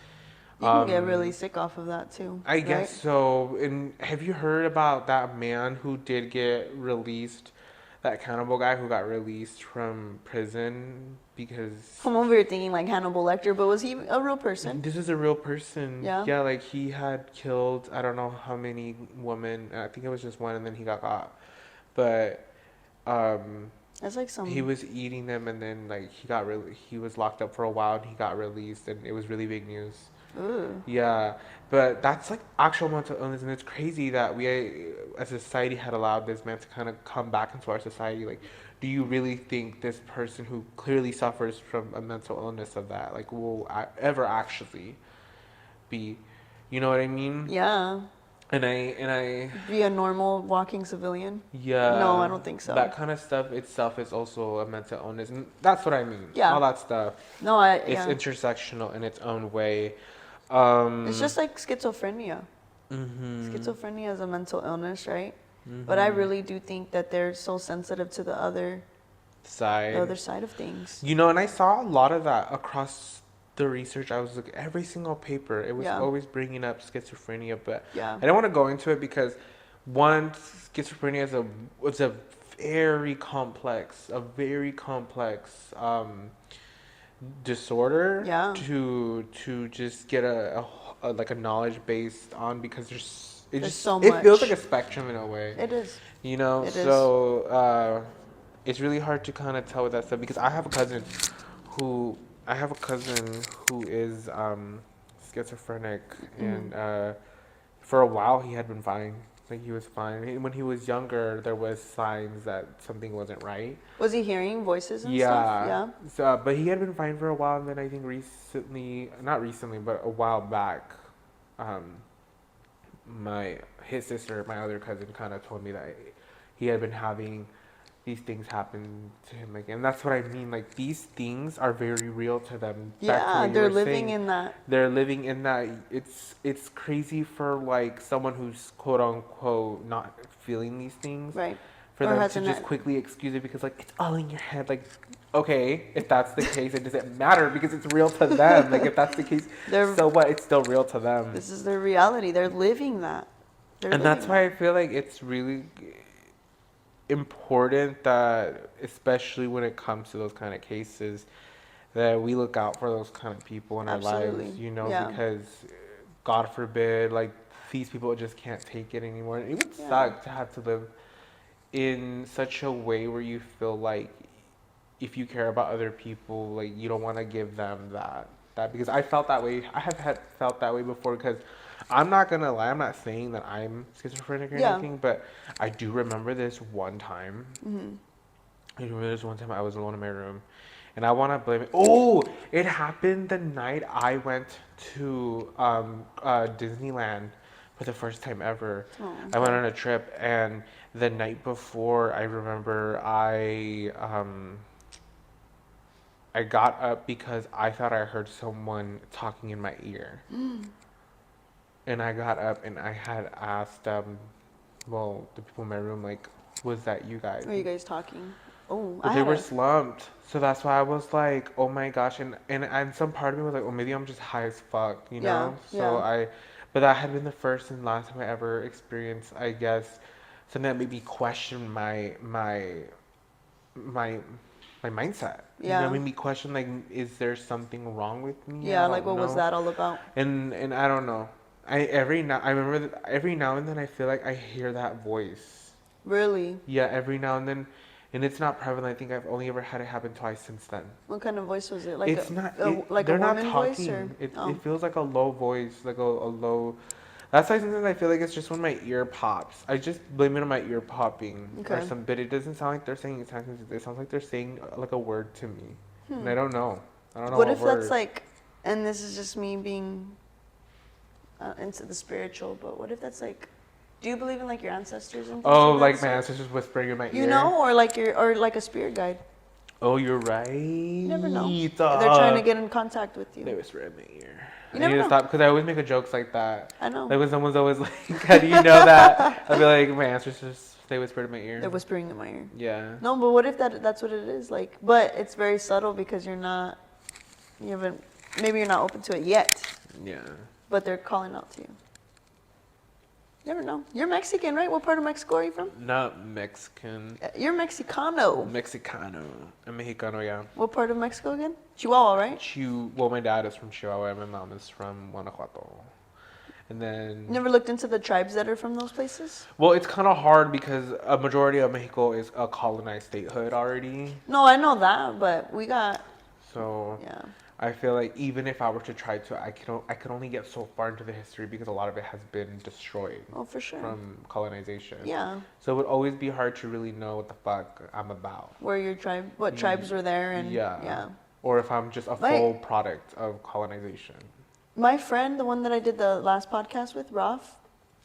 You can get really sick off of that too. I guess so. And have you heard about that man who did get released? That cannibal guy who got released from prison because. I'm over here thinking like Hannibal Lecter, but was he a real person? This is a real person. Yeah. Yeah, like he had killed I don't know how many women. I think it was just one, and then he got caught. But That's like some. he was eating them, and then like he was locked up for a while, and he got released, and it was really big news. Ooh. Yeah, but that's like actual mental illness, and it's crazy that we as a society had allowed this man to kind of come back into our society. Like, do you really think this person who clearly suffers from a mental illness of that, like, will ever actually be, you know what I mean? Yeah. And I Be a normal walking civilian? yeah. No, I don't think so. That kind of stuff itself is also a mental illness, and that's what I mean. Yeah. All that stuff. No, It's yeah. intersectional in its own way. It's just like schizophrenia. Schizophrenia is a mental illness, right? But I really do think that they're so sensitive to the other side. The other side of things. You know, and I saw a lot of that across the research. I was like, every single paper, it was Yeah. always bringing up schizophrenia, but Yeah. I don't want to go into it because one, schizophrenia is a very complex disorder Yeah. to just get a like a knowledge based on, because There's so it feels much. like a spectrum in a way, It is. you know. It is. So it's really hard to kind of tell with that stuff, because who I have a cousin who is schizophrenic, and for a while he had been fine. Like, he was fine. When he was younger, there was signs that something wasn't right. Was he hearing voices and stuff? Yeah. Yeah. So, but he had been fine for a while, and then I think not recently, but a while back, his sister, my other cousin, kind of told me that he had been having these things happen to him again. And that's what I mean. Like, these things are very real to them. Back to Yeah, what you they're were living saying. in that. They're living in that. It's crazy for like someone who's quote unquote not feeling these things. Right. For Or them to hasn't just it- quickly excuse it because, like, it's all in your head. Like, okay, if that's the case, it doesn't matter because it's real to them. Like, if that's the case, They're- so what? It's still real to them. This is their reality. They're living that. And that's why I feel like it's really important that, especially when it comes to those kind of cases, that we look out for those kind of people in our Absolutely. lives, you know, Yeah. because God forbid, like, these people just can't take it anymore. It would Yeah. suck to have to live in such a way where you feel like if you care about other people, like, you don't want to give them that because I felt that way. I have felt that way before, because I'm not gonna lie, I'm not saying that I'm schizophrenic or Yeah. anything, but I do remember this one time. Mm-hmm. I remember this one time I was alone in my room, and I want to blame it. Oh, it happened the night I went to Disneyland for the first time ever. Oh, I went okay. on a trip, and the night before, I remember I got up because I thought I heard someone talking in my ear. And I got up and I had asked, the people in my room, like, was that you guys? Are you guys talking? Oh, But they were slumped. So that's why I was like, oh my gosh. And some part of me was like, oh, maybe I'm just high as fuck, you know? Yeah. But that had been the first and last time I ever experienced, I guess, something that made me question my mindset. Yeah. You know, made me question, like, is there something wrong with me? Yeah, I like what don't was know. that all about? And I don't know. I remember that every now and then I feel like I hear that voice. Really? Yeah, every now and then, and it's not prevalent. I think I've only ever had it happen twice since then. What kind of voice was it? Like It's not. like they're a not woman talking. voice or? It feels like a low voice, like a low. That's why sometimes I feel like it's just when my ear pops. I just blame it on my ear popping or Okay. some. But it doesn't sound like they're saying it. It sounds like they're saying like a word to me, and I don't know. I don't know What what if word. that's like, and this is just me being into the spiritual, but what if that's like, do you believe in like your ancestors and things Oh, of that like my sort? ancestors whispering in my ear. You know, or like or like a spirit guide. Oh, you're right. You never know. They're trying to get in contact with They you. whisper in my ear. You I never need to know. stop because I always make a jokes like that. I know. Like when someone's always like, "How do you know that?" I'll be like, "My ancestors, they whispered in my ear." They're whispering in my ear. Yeah. No, but what if that's what it is? Like, but it's very subtle because maybe you're not open to it yet, Yeah. but they're calling out to you. Never know. You're Mexican, right? What part of Mexico are you from? Not Mexican. You're Mexicano. Mexicano. I'm Mexicano, yeah. What part of Mexico again? Chihuahua, right? Well, my dad is from Chihuahua and my mom is from Guanajuato. And then... Never looked into the tribes that are from those places? Well, it's kind of hard because a majority of Mexico is a colonized statehood already. No, I know that, but we got, So... yeah. I feel like even if I were to try to, I could only get so far into the history because a lot of it has been destroyed Oh, for sure. from colonization. Yeah. So it would always be hard to really know what the fuck I'm about. Where your tribe, what tribes were there and, Yeah. Or if I'm just a Like- full product of colonization. My friend, the one that I did the last podcast with, Ralph,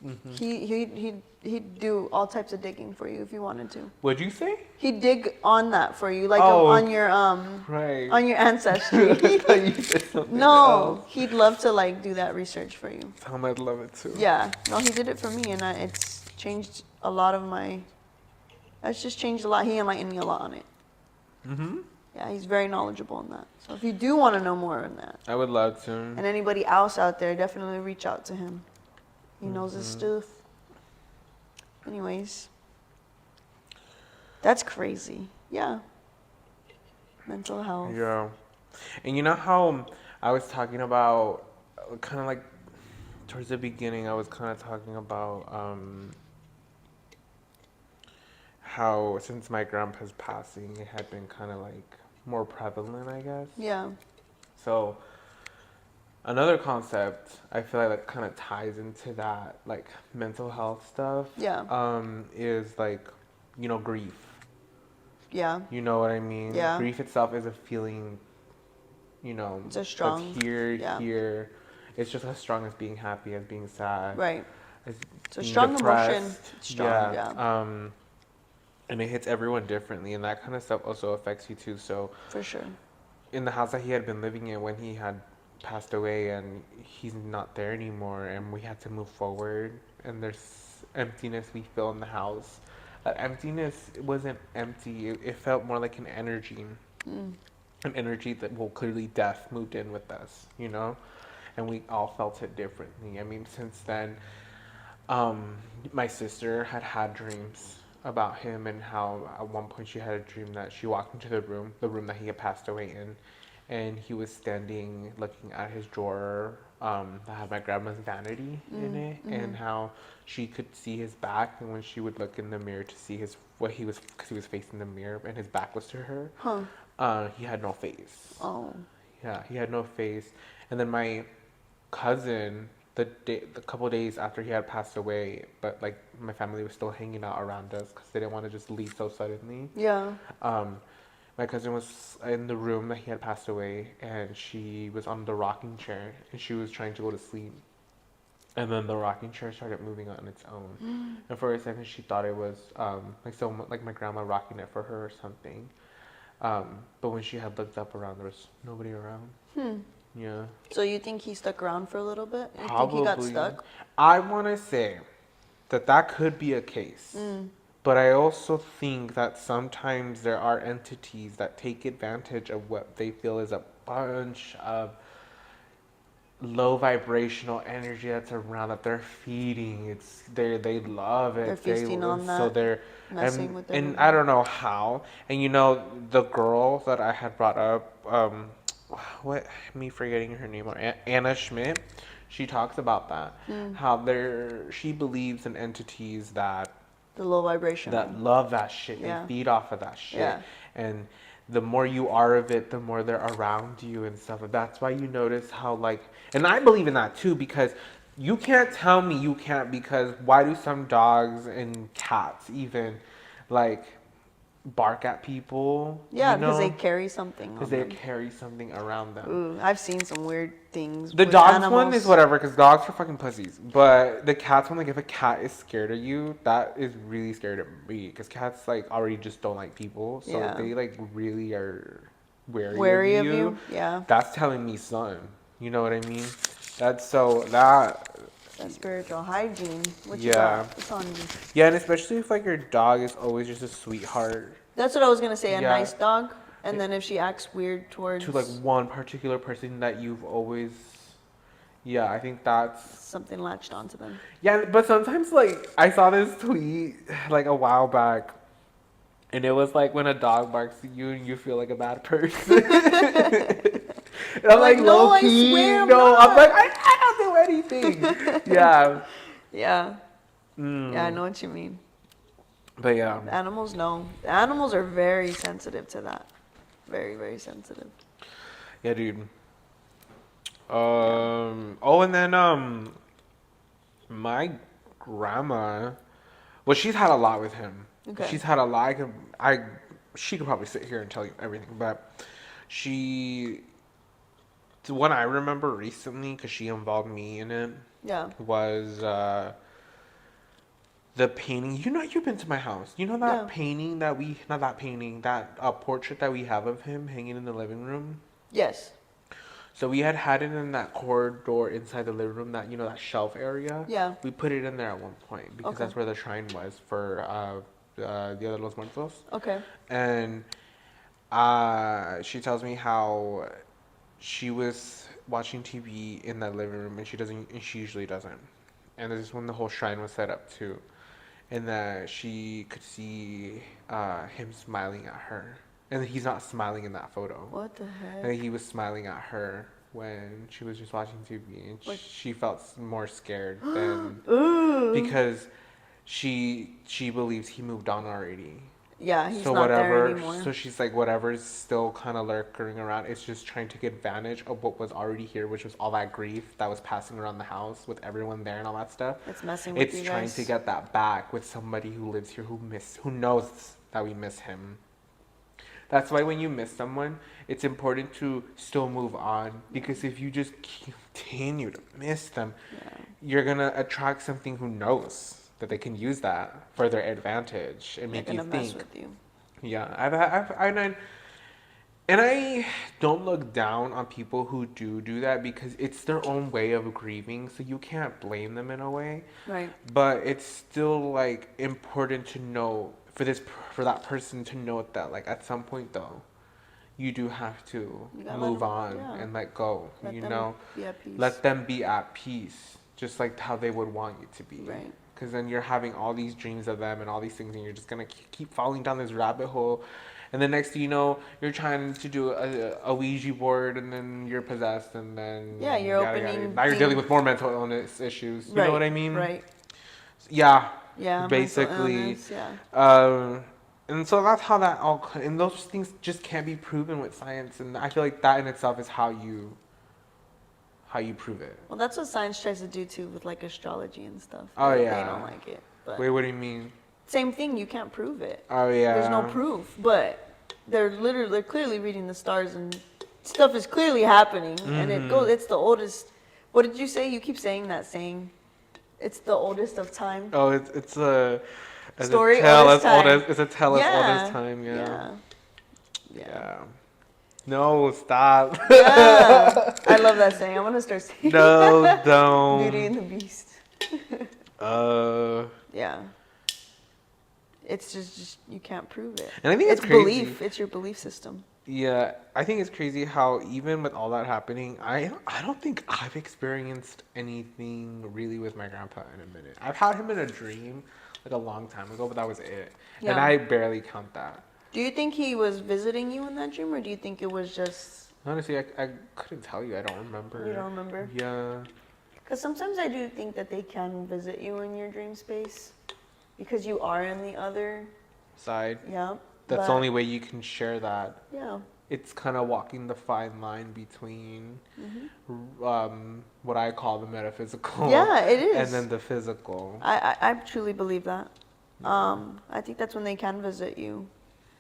Mm-hmm. he'd do all types of digging for you if you wanted to. What'd you say? He'd dig on that for you, like Oh, on your Right. on your ancestry. I thought you said something No, else. he'd love to like do that research for you. Tom, I'd love it too. Yeah, no, he did it for me, and it's changed a lot of my. It's just changed a lot. He enlightened me a lot on it. Mm-hmm. Yeah, he's very knowledgeable in that. So if you do want to know more on that, I would love to. and anybody else out there, definitely reach out to him. He knows his stuff. Anyways, that's crazy. Yeah. Mental health. Yeah. And you know how I was talking about, kind of like towards the beginning, I was kind of talking about how since my grandpa's passing, it had been kind of like more prevalent, I guess. Yeah. So another concept I feel like that kind of ties into that, like mental health stuff. Yeah. Is like, grief. Yeah. You know what I mean? Yeah. Grief itself is a feeling, It's a strong. that's here, Yeah. here. It's just as strong as being happy, as being sad. Right. As It's a being strong depressed. emotion. It's strong. Yeah. And it hits everyone differently, and that kind of stuff also affects you too. So For sure. in the house that he had been living in when he had passed away, and he's not there anymore, and we had to move forward, and there's emptiness we feel in the house. That emptiness wasn't empty. It felt more like an energy. An energy that, well, clearly death moved in with us, and we all felt it differently. I mean, since then, my sister had dreams about him, and how at one point she had a dream that she walked into the room that he had passed away in, and he was standing looking at his drawer that had my grandma's vanity in it, and how she could see his back, and when she would look in the mirror to see because he was facing the mirror and his back was to her, he had no face. Oh. Yeah, he had no face. And then my cousin, the couple days after he had passed away, but like my family was still hanging out around us because they didn't want to just leave so suddenly. Yeah. My cousin was in the room that he had passed away, and she was on the rocking chair, and she was trying to go to sleep. And then the rocking chair started moving on its own. And for a second, she thought it was like my grandma rocking it for her or something. But when she had looked up around, there was nobody around. Yeah. So you think he stuck around for a little bit? You Probably. think he got stuck? I want to say that could be a case. But I also think that sometimes there are entities that take advantage of what they feel is a bunch of low vibrational energy that's around that they're feeding. They love it. They're feasting on that. So they're messing with them. and I don't know how. And the girl that I had brought up, me forgetting her name, Anna Schmidt. She talks about that. How she believes in entities that The low vibration. that love that shit. Yeah. They feed off of that shit. Yeah. And the more you are of it, the more they're around you and stuff. And that's why you notice how and I believe in that too, because you can't tell me you can't, because why do some dogs and cats even bark at people? Yeah, because they carry something. Because they carry something around them. Ooh, I've seen some weird things. The with dogs animals. one is whatever, because dogs are fucking pussies. But the cats one, if a cat is scared of you, that is really scared of me. Because cats already just don't like people, so Yeah. they really are wary of of you. you. Yeah. That's telling me something. You know what I mean? That's that. That's spiritual hygiene. What you Yeah. got? What's on you? Yeah, and especially if your dog is always just a sweetheart That's what I was gonna say. A Yeah. nice dog, and then if she acts weird towards to one particular person that you've always. Yeah, I think that's. something latched onto them. Yeah, but sometimes I saw this tweet a while back, and it was when a dog barks at you and you feel like a bad person. And I'm Like, no, low I key, swear I'm no, not. I'm I don't do anything. Yeah. Yeah. Yeah, I know what you mean. But yeah. Animals know. The animals are very sensitive to that. Very, very sensitive. Yeah, dude. Oh, and then my grandma, well, she's had a lot with him. Okay. She's had a lot. She could probably sit here and tell you everything, but the one I remember recently, because she involved me in it, Yeah. was the painting. You've been to my house. You know that Yeah. painting not that painting, that portrait that we have of him hanging in the living room? Yes. So we had it in that corridor inside the living room, that shelf area. Yeah. We put it in there at one point because Okay. that's where the shrine was for Dia de los Muertos. Okay. And She tells me how she was watching TV in that living room, and she usually doesn't. And this is when the whole shrine was set up too, and that she could see him smiling at her, and he's not smiling in that photo. What the And heck? he was smiling at her when she was just watching TV, and Like, she felt more scared than ooh. because she believes he moved on already. Yeah, he's So not there whatever, anymore. so she's like, whatever's still kind of lurking around, it's just trying to take advantage of what was already here, which was all that grief that was passing around the house with everyone there and all that stuff. It's messing with It's you trying guys. to get that back with somebody who lives here who knows that we miss him. That's why when you miss someone, it's important to still move on, because if you just continue to miss them, Yeah. you're gonna attract something who knows that they can use that for their advantage and They're make you gonna mess think. with you. Yeah, and I don't look down on people who do that, because it's their own way of grieving, so you can't blame them in a way. Right. But it's still like important to know for that person to know that like at some point though, you do have to You gotta let move them, on yeah. and let go. Let You them know, be at peace. let them be at peace, just like how they would want you to be. Right. Because then you're having all these dreams of them and all these things, and you're just gonna keep falling down this rabbit hole. And then next thing you know, you're trying to do a Ouija board, and then you're possessed, and then Yeah, you're yada, yada. opening Now you're things. dealing with more mental illness issues. You know what I mean? Right. Yeah. Yeah. Mental Basically. illness, yeah. And so that's how that all. And those things just can't be proven with science, and I feel like that in itself is how you prove it. Well, that's what science tries to do too with like astrology and stuff. Oh, They yeah. don't like it. But Wait, what do you mean? same thing. You can't prove it. Oh yeah. There's no proof, but they're clearly reading the stars and stuff is clearly happening, and it goes. It's the oldest. What did you say? You keep saying that saying. It's the oldest of time. Oh, it's a as Story a tale oldest as old time. as it's a tale as old Yeah. as time. Yeah. Yeah. Yeah. Yeah. No, stop. Yeah. I love that saying. I want to start saying No, that. don't. Beauty and the Beast. Uh. Yeah. It's just you can't prove it. And I think it's crazy. Belief. It's your belief system. Yeah, I think it's crazy how even with all that happening, I don't think I've experienced anything really with my grandpa in a minute. I've had him in a dream like a long time ago, but that was it. And Yeah. I barely count that. Do you think he was visiting you in that dream, or do you think it was just? Honestly, I couldn't tell you. I don't remember. You don't remember? Yeah. Because sometimes I do think that they can visit you in your dream space, because you are in the other. Side. Yeah. That's but- the only way you can share that. Yeah. It's kind of walking the fine line between Mm-hmm. what I call the metaphysical. Yeah, it is. And then the physical. I truly believe that. I think that's when they can visit you.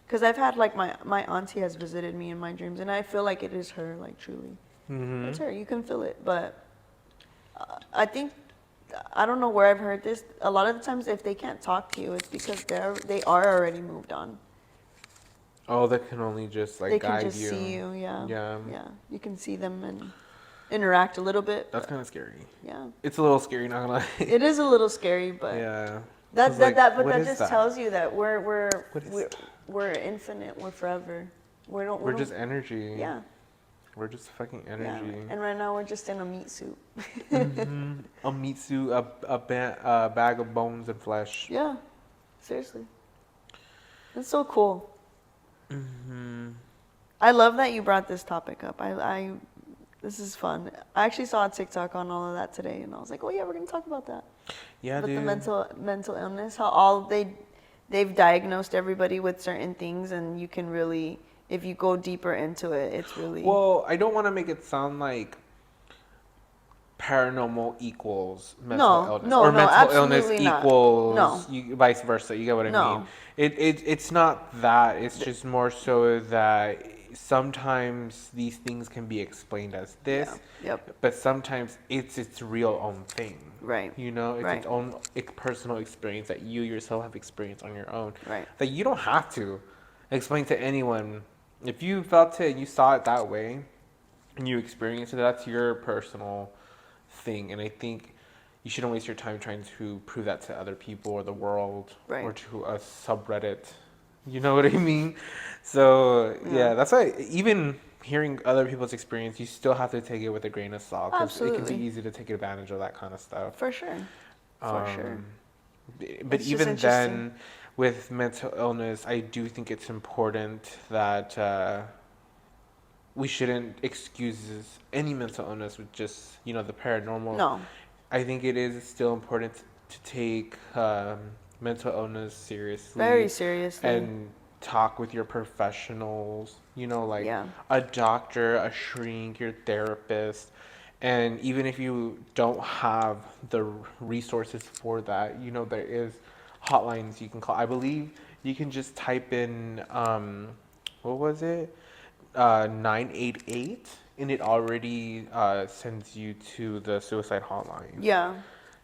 Because I've had, like, my auntie has visited me in my dreams, and I feel like it is her, like, truly. Mm-hmm. It's her. You can feel it. But I think, I don't know where I've heard this. A lot of the times, if they can't talk to you, it's because they are already moved on. Oh, they can only just like They guide can just you. see you, yeah. Yeah. Yeah. You can see them and interact a little bit. That's kind of scary. Yeah. It's a little scary, not gonna lie. It is a little scary, but Yeah. that It's like, but what that is just that? tells you that What is that? we're infinite, we're forever. We're just energy. yeah. We're just fucking Yeah. energy. And right now we're just in a meat suit. A meat suit, a bag of bones and flesh. Yeah. Seriously. It's so cool. Mm-hmm. I love that you brought this topic up. This is fun. I actually saw a TikTok on all of that today, and I was like, oh yeah, we're gonna talk about that. Yeah, With dude. the mental illness, how they've diagnosed everybody with certain things, and you can really, if you go deeper into it, it's really. Well, I don't want to make it sound like paranormal equals mental No, illness, no, or no, mental illness absolutely not. equals No. vice versa. You get what I No. mean? It's not that. It's just more so that sometimes these things can be explained as this, Yeah. Yep. but sometimes it's its real own thing. Right. You know, it's Right. its own personal experience that you yourself have experienced on your own. Right. That you don't have to explain to anyone. If you felt it and you saw it that way, and you experienced it, that's your personal thing. And I think you shouldn't waste your time trying to prove that to other people or the world Right. or to a subreddit You know what I mean? So Yeah. yeah, that's why even hearing other people's experience, you still have to take it with a grain of salt because it can be Absolutely. easy to take advantage of that kind of stuff. For sure. For sure. Um, but It's just even interesting. then, with mental illness, I do think it's important that we shouldn't excuse any mental illness with just, the paranormal. No. I think it is still important to take mental illness Very seriously seriously. and talk with your professionals, like Yeah. a doctor, a shrink, your therapist. And even if you don't have the resources for that, there is hotlines you can call. I believe you can just type in, what was it? 988, and it already sends you to the suicide hotline. Yeah.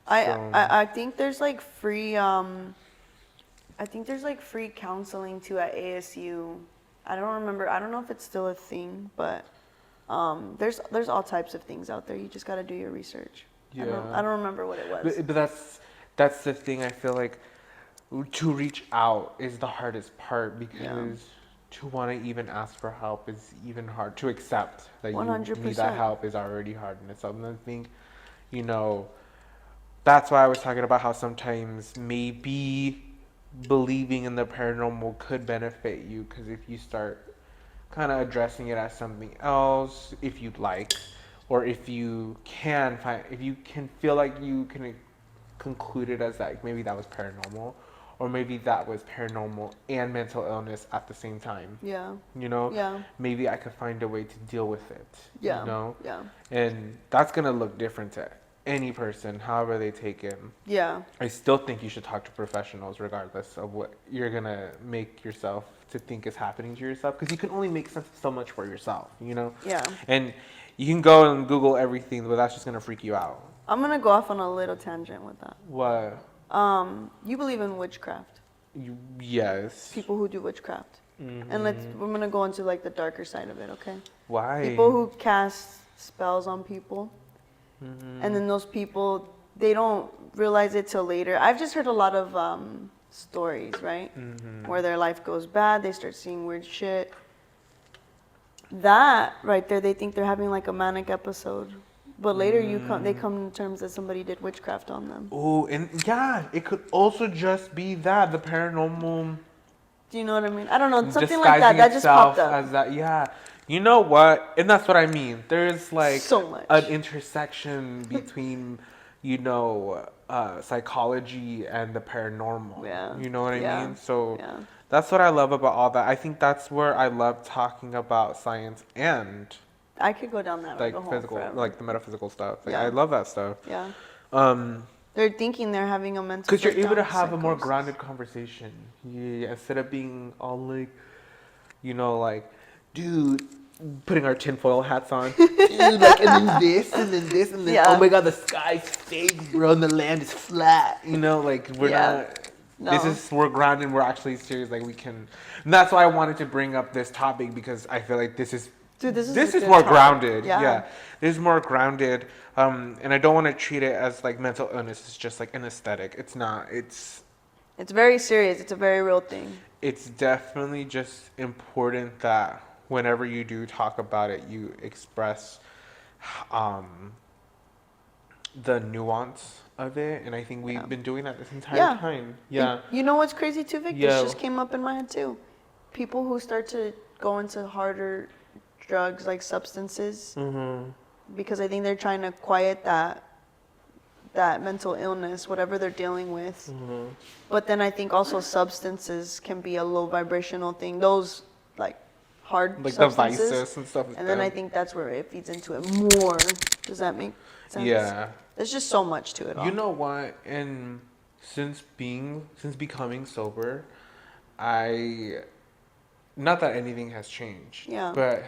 So, I think there's like free I think there's like free counseling too at ASU. I don't remember. I don't know if it's still a thing, but there's all types of things out there. You just got to do your research. yeah. I don't remember what it was. But that's the thing. I feel like to reach out is the hardest part Yeah. because to want to even ask for help is even hard. To accept that you need that 100%. help is already hard in itself. And I think, you know, that's why I was talking about how sometimes maybe believing in the paranormal could benefit you because if you start kind of addressing it as something else, if you'd like, or if you can feel like you can conclude it as like maybe that was paranormal, or maybe that was paranormal and mental illness at the same time. Yeah. You know, Yeah. maybe I could find a way to deal with it. Yeah. Yeah. And that's gonna look different to any person, however they take it. Yeah. I still think you should talk to professionals regardless of what you're gonna make yourself to think is happening to yourself because you can only make so much for yourself. Yeah. And you can go and Google everything, but that's just gonna freak you out. I'm gonna go off on a little tangent with that. What? You believe in witchcraft? Yes. People who do witchcraft. Mm-hmm. And we're gonna go into like the darker side of it, okay? Why? People who cast spells on people, and then those people they don't realize it till later. I've just heard a lot of stories, right, where their life goes bad, they start seeing weird shit. That right there, they think they're having like a manic episode, but later they come to terms that somebody did witchcraft on them. Oh, and yeah, it could also just be that the paranormal Do you know what I mean? I don't know, something disguising like that. That just itself popped up. as that. Yeah, you know what? And that's what I mean. There's like So much. an intersection between, psychology and the paranormal. Yeah. You know what I Yeah. mean? So Yeah. that's what I love about all that. I think that's where I love talking about science and I could go down that like rabbit hole physical, forever. like the metaphysical stuff. Like Yeah. I love that stuff. Yeah. Um, They're thinking they're having a mental Because you're able to breakdown, have a more psychosis. grounded conversation. Yeah, instead of being all like, like, dude, putting our tinfoil hats on. Dude, like, and then this, and then this, and then, Yeah. oh my god, the sky's fake, bro, and the land is flat. Like, we're Yeah. not. No. We're grounded, we're actually serious. Like, we can. And that's why I wanted to bring up this topic because I feel like this is. Dude, this This a is good more topic. grounded. Yeah. Yeah. This is more grounded. And I don't want to treat it as like mental illness. It's just like an aesthetic. It's not. It's very serious. It's a very real thing. it's definitely just important that whenever you do talk about it, you express the nuance of it. And I think we've been doing that this entire Yeah. time. Yeah. And you know what's crazy too, Vic? Yeah. This just came up in my head too. People who start to go into harder drugs like substances, because I think they're trying to quiet that mental illness, whatever they're dealing with. But then I think also substances can be a low vibrational thing. Those like hard Like the substances. vices and stuff. And then I think that's where it feeds into it more. Does that make sense? Yeah. There's just so much to it all. You know what? And since becoming sober, not that anything has changed. Yeah. But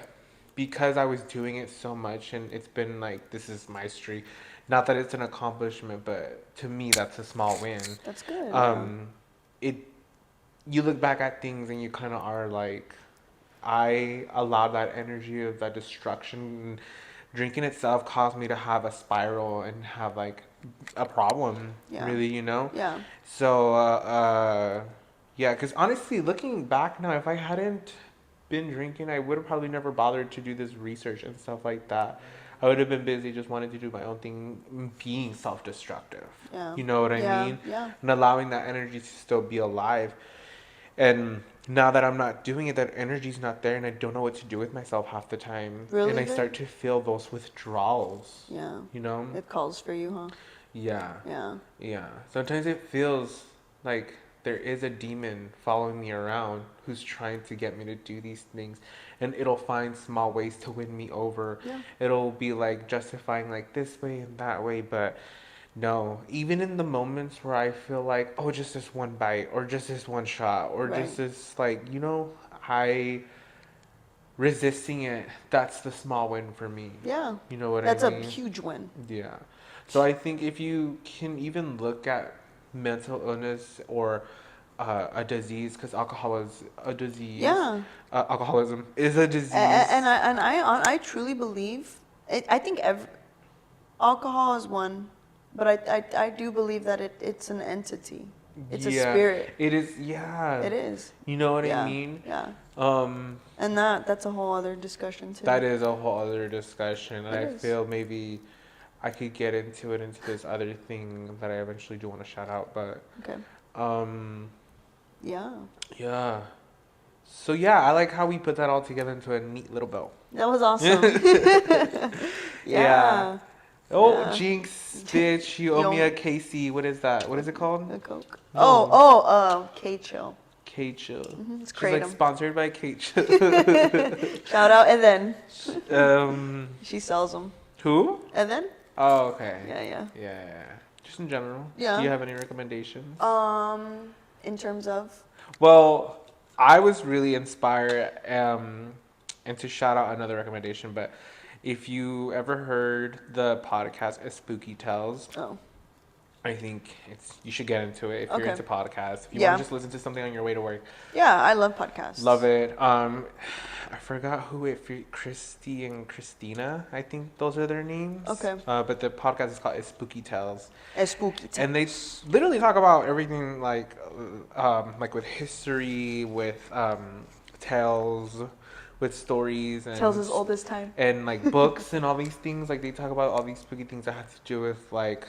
because I was doing it so much and it's been like this is my streak. Not that it's an accomplishment, but to me that's a small win. That's good. You look back at things and you kind of are like, I allowed that energy of that destruction. Drinking itself caused me to have a spiral and have like a problem, Yeah. really, Yeah. So Yeah, because honestly, looking back now, if I hadn't been drinking, I would have probably never bothered to do this research and stuff like that. I would have been busy just wanting to do my own thing, being self-destructive. Yeah. You know what I Yeah. mean? Yeah. And allowing that energy to still be alive. And now that I'm not doing it, that energy's not there, and I don't know what to do with myself half the time. And Really, I start babe? to feel those withdrawals. Yeah. You know? It calls for you, huh? Yeah. Yeah. Yeah. Sometimes it feels like there is a demon following me around who's trying to get me to do these things. And it'll find small ways to win me over. Yeah. It'll be like justifying like this way and that way. But no, even in the moments where I feel like, oh, just this one bite or just this one shot or Right. just this, like, I resisting it, that's the small win for me. Yeah. You know what That's I a mean? huge win. Yeah. So I think if you can even look at mental illness or a disease, because alcohol is a disease. Yeah. Alcoholism is a disease. I truly believe I think alcohol is one, but I do believe that it's an entity. It's a spirit. It is. Yeah. It is. You know what Yeah. I mean? Yeah. Um, And that's a whole other discussion too. that is a whole other discussion. And It I is. feel maybe I could get into this other thing that I eventually do want to shout out, but Okay. um, Yeah. yeah. So yeah, I like how we put that all together into a neat little bow. That was awesome. Yeah. Oh, Yeah. Jinx, bitch, you owe me a KC. What is that? What is it called? A Coke. No. K-Chill. K-Chill. It's She's like Kratom. sponsored by K-Chill. Shout out, and then um, she sells them. who? And then Oh, okay. yeah. Yeah. Just in general. Yeah. Do you have any recommendations? In terms of Well, I was really inspired, and to shout out another recommendation, but if you ever heard the podcast A Spooky Tales, oh I think you should get into it if you're Okay. into podcasts. If you Yeah. want to just listen to something on your way to work, yeah, I love podcasts. love it. I forgot who Christy and Christina, I think those are their names. Okay. But the podcast is called A Spooky Tales. A spooky. And they literally talk about everything like with history, with tales, with stories, and Tells as old as time. and like books and all these things. Like they talk about all these spooky things that have to do with like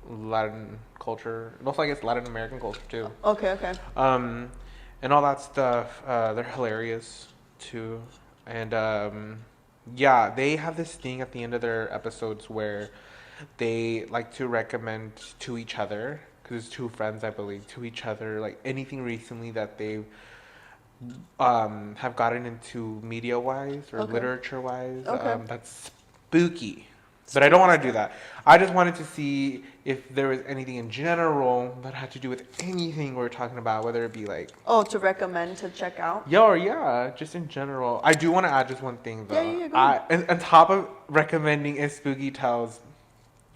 Latin culture, and also I guess Latin American culture too. Okay. And all that stuff. They're hilarious too, and yeah, they have this thing at the end of their episodes where they like to recommend to each other, because it's two friends, I believe, to each other, like anything recently that they have gotten into media wise or Okay. literature wise. Okay. That's spooky. But I don't want to do that. I just wanted to see if there was anything in general that had to do with anything we're talking about, whether it be like Oh, to recommend to check out. yeah, just in general. I do want to add just one thing though. Yeah, go ahead. On top of recommending A Spooky Tales,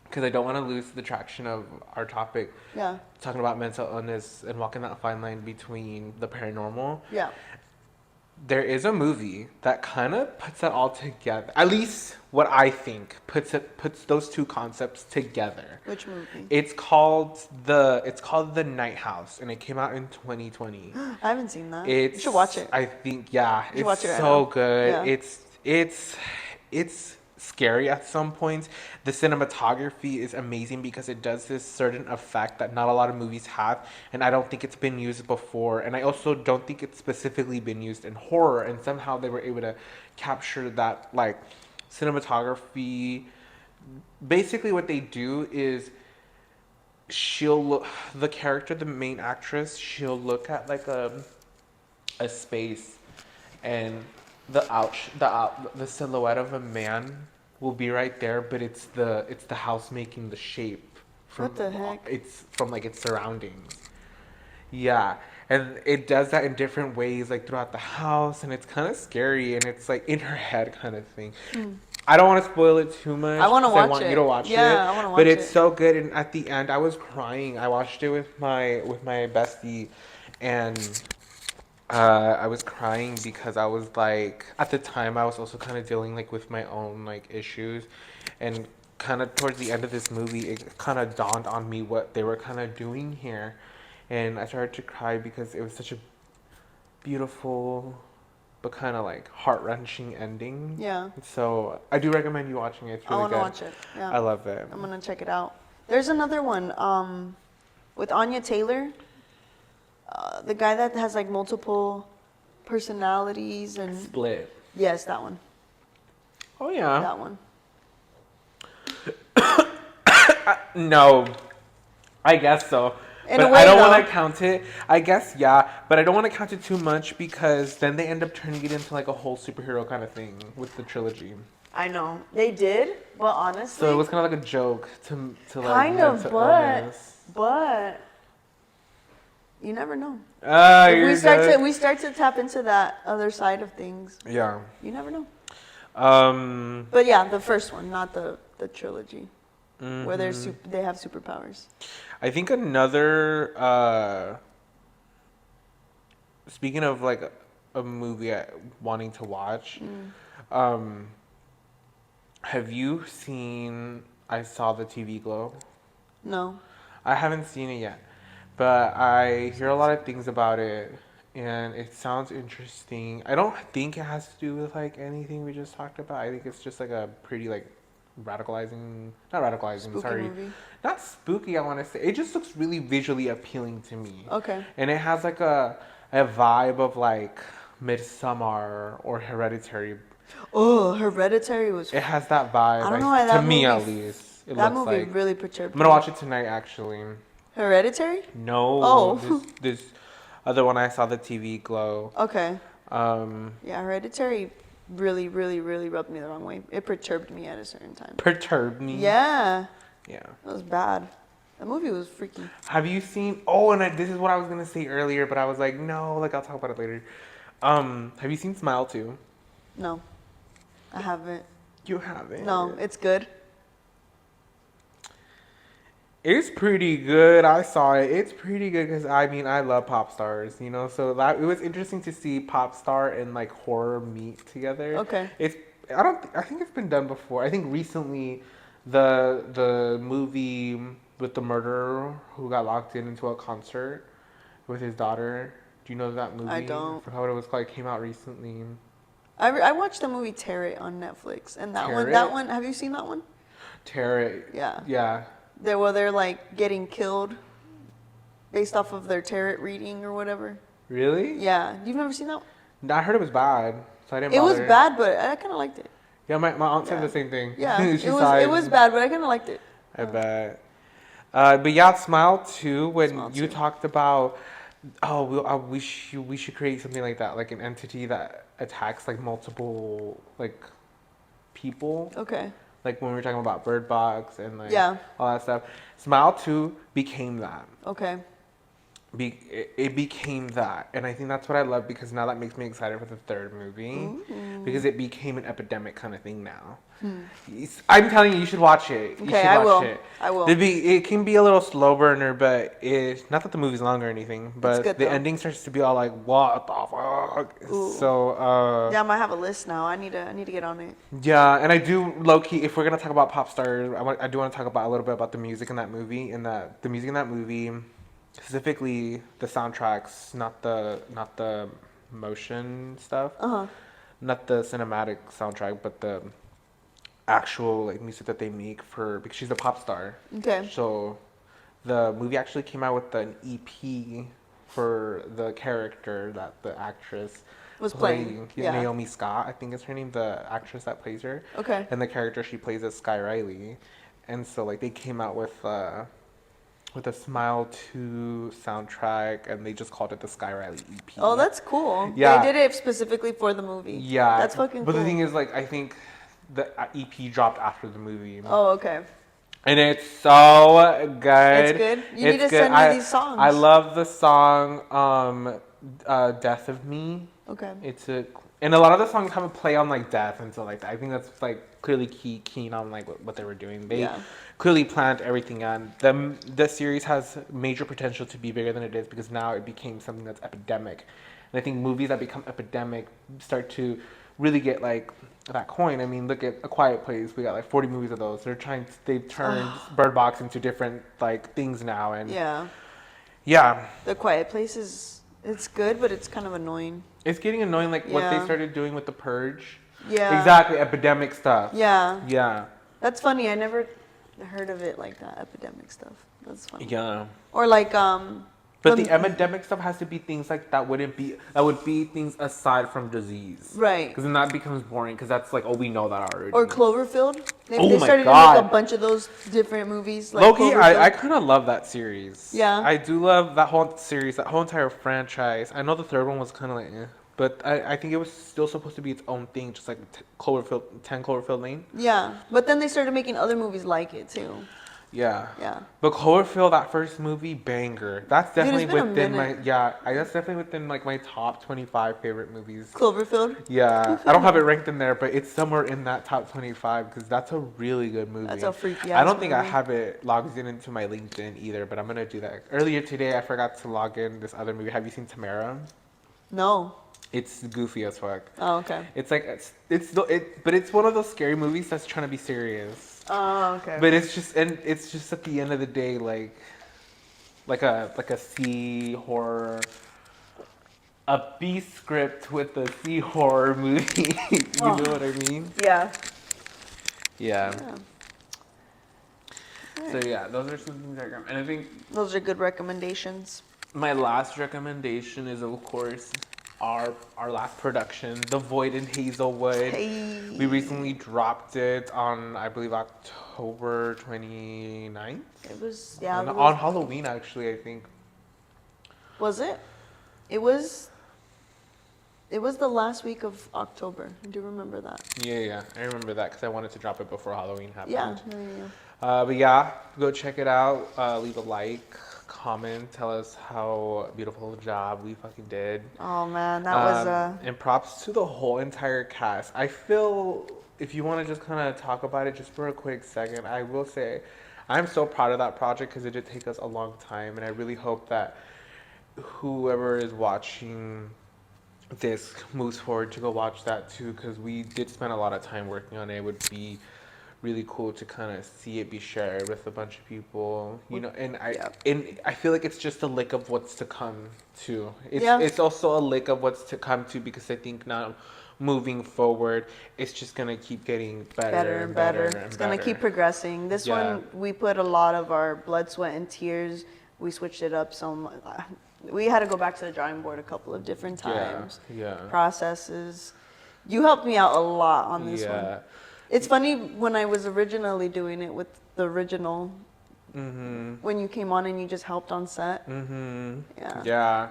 because I don't want to lose the traction of our topic, Yeah. talking about mental illness and walking that fine line between the paranormal. Yeah. There is a movie that kind of puts that all together. At least what I think puts those two concepts together. Which movie? It's called The Night House, and it came out in 2020. I haven't seen that. It's You should watch it. I think yeah, should watch it right so now. good. Yeah. It's scary at some points. The cinematography is amazing because it does this certain effect that not a lot of movies have, and I don't think it's been used before. And I also don't think it's specifically been used in horror, and somehow they were able to capture that like cinematography. Basically what they do is the character, the main actress, she'll look at like a space, and the silhouette of a man will be right there, but it's the house making the shape from What the heck? it's from like its surroundings. Yeah, and it does that in different ways, like throughout the house, and it's kind of scary, and it's like in her head kind of thing. I don't want to spoil it too much. I wanna 'cause watch I want it. you to watch it. Yeah, I wanna watch But it's it. so good, and at the end, I was crying. I watched it with my bestie, and I was crying because I was like, at the time, I was also kind of dealing like with my own like issues, and kind of towards the end of this movie, it kind of dawned on me what they were kind of doing here, and I started to cry because it was such a beautiful but kind of like heart-wrenching ending. Yeah. So I do recommend you watching it. It's I really want to good. watch it. Yeah. I love it. I'm gonna check it out. There's another one with Anya Taylor, the guy that has like multiple personalities and Split. yes, that one. Oh yeah. That one. No, I guess so. In But a way, I don't though. want to count it. I guess yeah, but I don't want to count it too much because then they end up turning it into like a whole superhero kind of thing with the trilogy. I know they did, but honestly, So it was kind of like a joke to like kind of, mental but illness. you never know. You're good. We start to tap into that other side of things. Yeah. You never know. Um. But yeah, the first one, not the trilogy, where mhm. they have superpowers. I think another. Speaking of like a movie wanting to watch, um, have you seen I Saw the TV Glow? No. I haven't seen it yet, but I hear a lot of things about it, and it sounds interesting. I don't think it has to do with like anything we just talked about. I think it's just like a pretty like not radicalizing, Spooky sorry, movie. not spooky. I want to say it just looks really visually appealing to me, Okay. and it has like a vibe of like Midsummer or Hereditary. Oh, Hereditary was. It has that vibe. I don't know why to that me at movie. least. It That looks movie like really perturbed I'm gonna me. watch it tonight actually. Hereditary? No. Oh. This other one I saw the TV Glow. Okay. Um, Yeah, Hereditary really, really, really rubbed me the wrong way. It perturbed me at a certain time. perturbed me. Yeah, Yeah. that was bad. That movie was freaky. Have you seen? Oh, and this is what I was gonna say earlier, but I was like, no, like I'll talk about it later. Have you seen Smile 2? No, I haven't. You haven't. No, it's good. It's pretty good. I saw it. It's pretty good because I mean I love pop stars, you know. So that it was interesting to see pop star and like horror meet together. Okay. It's I think it's been done before. I think recently, the movie with the murderer who got locked into a concert with his daughter. Do you know that movie? I don't. I forgot what it was called. It came out recently. I watched the movie Tear It on Netflix, and that Tear It? one, have you seen that one? Terror. Yeah. Yeah. They're like getting killed based off of their tarot reading or whatever. Really? Yeah, you've never seen that one? No, I heard it was bad, so I didn't. It was bother. bad, but I kind of liked it. Yeah, my aunt said Yeah. the same thing. Yeah, She saw it was bad, but I kind of liked it. I bet. But yeah, Smile 2, when Smile you 2. talked about, we should create something like that, like an entity that attacks like multiple like people. Okay. Like when we were talking about Bird Box and like Yeah. all that stuff. Smile 2 became that. Okay. It became that, and I think that's what I love because now that makes me excited for the third movie because it became an epidemic kind of thing now. I'm telling you, you should watch it. You Okay, should I watch will. it. I will. It can be a little slow burner, but it's not that the movie's long or anything, but good, the though. ending starts to be all like, what the fuck? Ooh. So Yeah, I might have a list now. I need to get on it. yeah, and I do low key. If we're gonna talk about pop stars, I do want to talk about a little bit about the music in that movie, and the music in that movie, specifically the soundtracks, not the motion stuff, not the cinematic soundtrack, but the actual like music that they make for because she's a pop star. Okay. So the movie actually came out with an EP for the character that the actress Was playing, yeah. Naomi Scott, I think is her name, the actress that plays her. Okay. And the character she plays is Sky Riley. And so like they came out with a Smile 2 soundtrack and they just called it the Sky Riley EP. Oh, that's cool. Yeah. They did it specifically for the movie. Yeah. That's fucking But cool. the thing is like I think the EP dropped after the movie. Oh, okay. And it's so good. It's good? You need to good. send me these songs. I love the song Death of Me. Okay. And a lot of the songs have a play on like death and stuff like that. I think that's like clearly keen on like what they were doing. They Yeah. clearly planned everything on. The series has major potential to be bigger than it is because now it became something that's epidemic. And I think movies that become epidemic start to really get like that coin. I mean, look at A Quiet Place. We got like 40 movies of those. They've turned Bird Box into different like things now, and Yeah. Yeah. The Quiet Place it's good, but it's kind of annoying. It's getting annoying, like what they Yeah. started doing with the Purge. Yeah. Exactly, epidemic stuff. Yeah. Yeah. That's funny. I never heard of it like that, epidemic stuff. That's funny. Yeah. Or like But the epidemic stuff has to be things like that would be things aside from disease. right. Because then that becomes boring because that's like, oh, we know that already. Or Cloverfield. Oh They my started to God. make a bunch of those different movies. Like Loki, I Cloverfield. kind of love that series. Yeah. I do love that whole series, that whole entire franchise. I know the third one was kind of like, eh, but I think it was still supposed to be its own thing, just like 10 Cloverfield Lane. Yeah, but then they started making other movies like it too. Yeah. Yeah. But Cloverfield, that first movie, banger. That's definitely been a within my, minute. that's definitely within like my top 25 favorite movies. Cloverfield. Yeah. I don't have it ranked in there, but it's somewhere in that top 25 because that's a really good movie. That's a freaky I ass don't think I movie. have it logged into my LinkedIn either, but I'm going to do that. Earlier today, I forgot to log in this other movie. Have you seen Tamara? No. It's goofy as fuck. Oh, okay. It's like, but it's one of those scary movies that's trying to be serious. Oh, okay. But it's just at the end of the day like a C horror, a B script with a C horror movie. You know what I mean? Yeah. Yeah. Yeah. So yeah, those are some things I got. And I think Those are good recommendations. my last recommendation is of course our last production, The Void in Hazelwood. Hey. We recently dropped it on, I believe, October 29th. It was On Halloween, actually, I think. Was it? It was the last week of October. I do remember that. Yeah, I remember that because I wanted to drop it before Halloween happened. Yeah. But yeah, go check it out. Leave a like, comment, tell us how beautiful a job we fucking did. Oh man, that was And props to the whole entire cast. I feel if you want to just kind of talk about it just for a quick second, I will say I'm so proud of that project because it did take us a long time, and I really hope that whoever is watching this moves forward to go watch that too, because we did spend a lot of time working on it. It would be really cool to kind of see it be shared with a bunch of people, you know, and I feel like it's just a lick of what's to come too. It's also a lick of what's to come too, because I think now moving forward, it's just gonna keep getting better and better. It's gonna keep progressing. This one, we put a lot of our blood, sweat, and tears. We switched it up so much. We had to go back to the drawing board a couple of different times. Processes. You helped me out a lot on this one. It's funny, when I was originally doing it with the original, when you came on and you just helped on set. Yeah.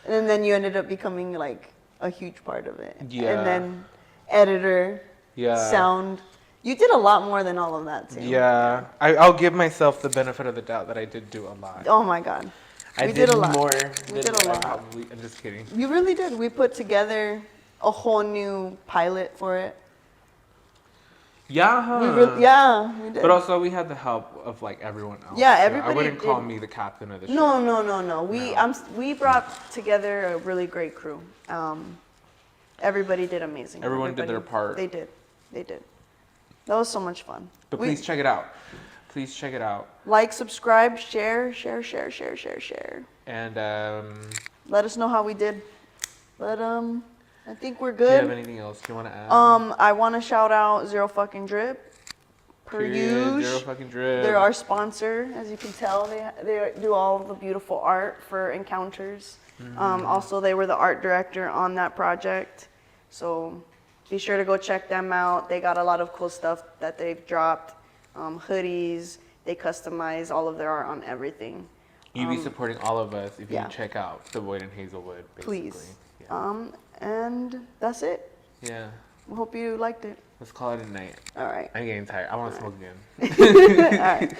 And then you ended up becoming like a huge part of it. Yeah. And then editor, sound. You did a lot more than all of that too. Yeah. I'll give myself the benefit of the doubt that I did do a lot. Oh my God. We did a lot. We did a lot. I'm just kidding. You really did. We put together a whole new pilot for it. Yeah, huh? We did. But also we had the help of like everyone else. Yeah, everybody. I wouldn't call me the captain of the show. No. We brought together a really great crew. Everybody did amazing. Everyone did their part. They did. That was so much fun. But please check it out. Please check it out. Like, subscribe, share. And let us know how we did. But I think we're do good. you have anything else you want to add? I want to shout out Zero Fucking Drip. Per usual. Zero Fucking Drip. They're our sponsor, as you can tell. They do all the beautiful art for Encounters. Also, they were the art director on that project. So be sure to go check them out. They got a lot of cool stuff that they've dropped. Hoodies. They customize all of their art on everything. You'd be supporting all of us if you check out The Void in Hazelwood, basically. Please. Yeah. And that's it. Yeah. I hope you liked it. Let's call it a night. All right. I'm getting tired. I want to smoke again. All right.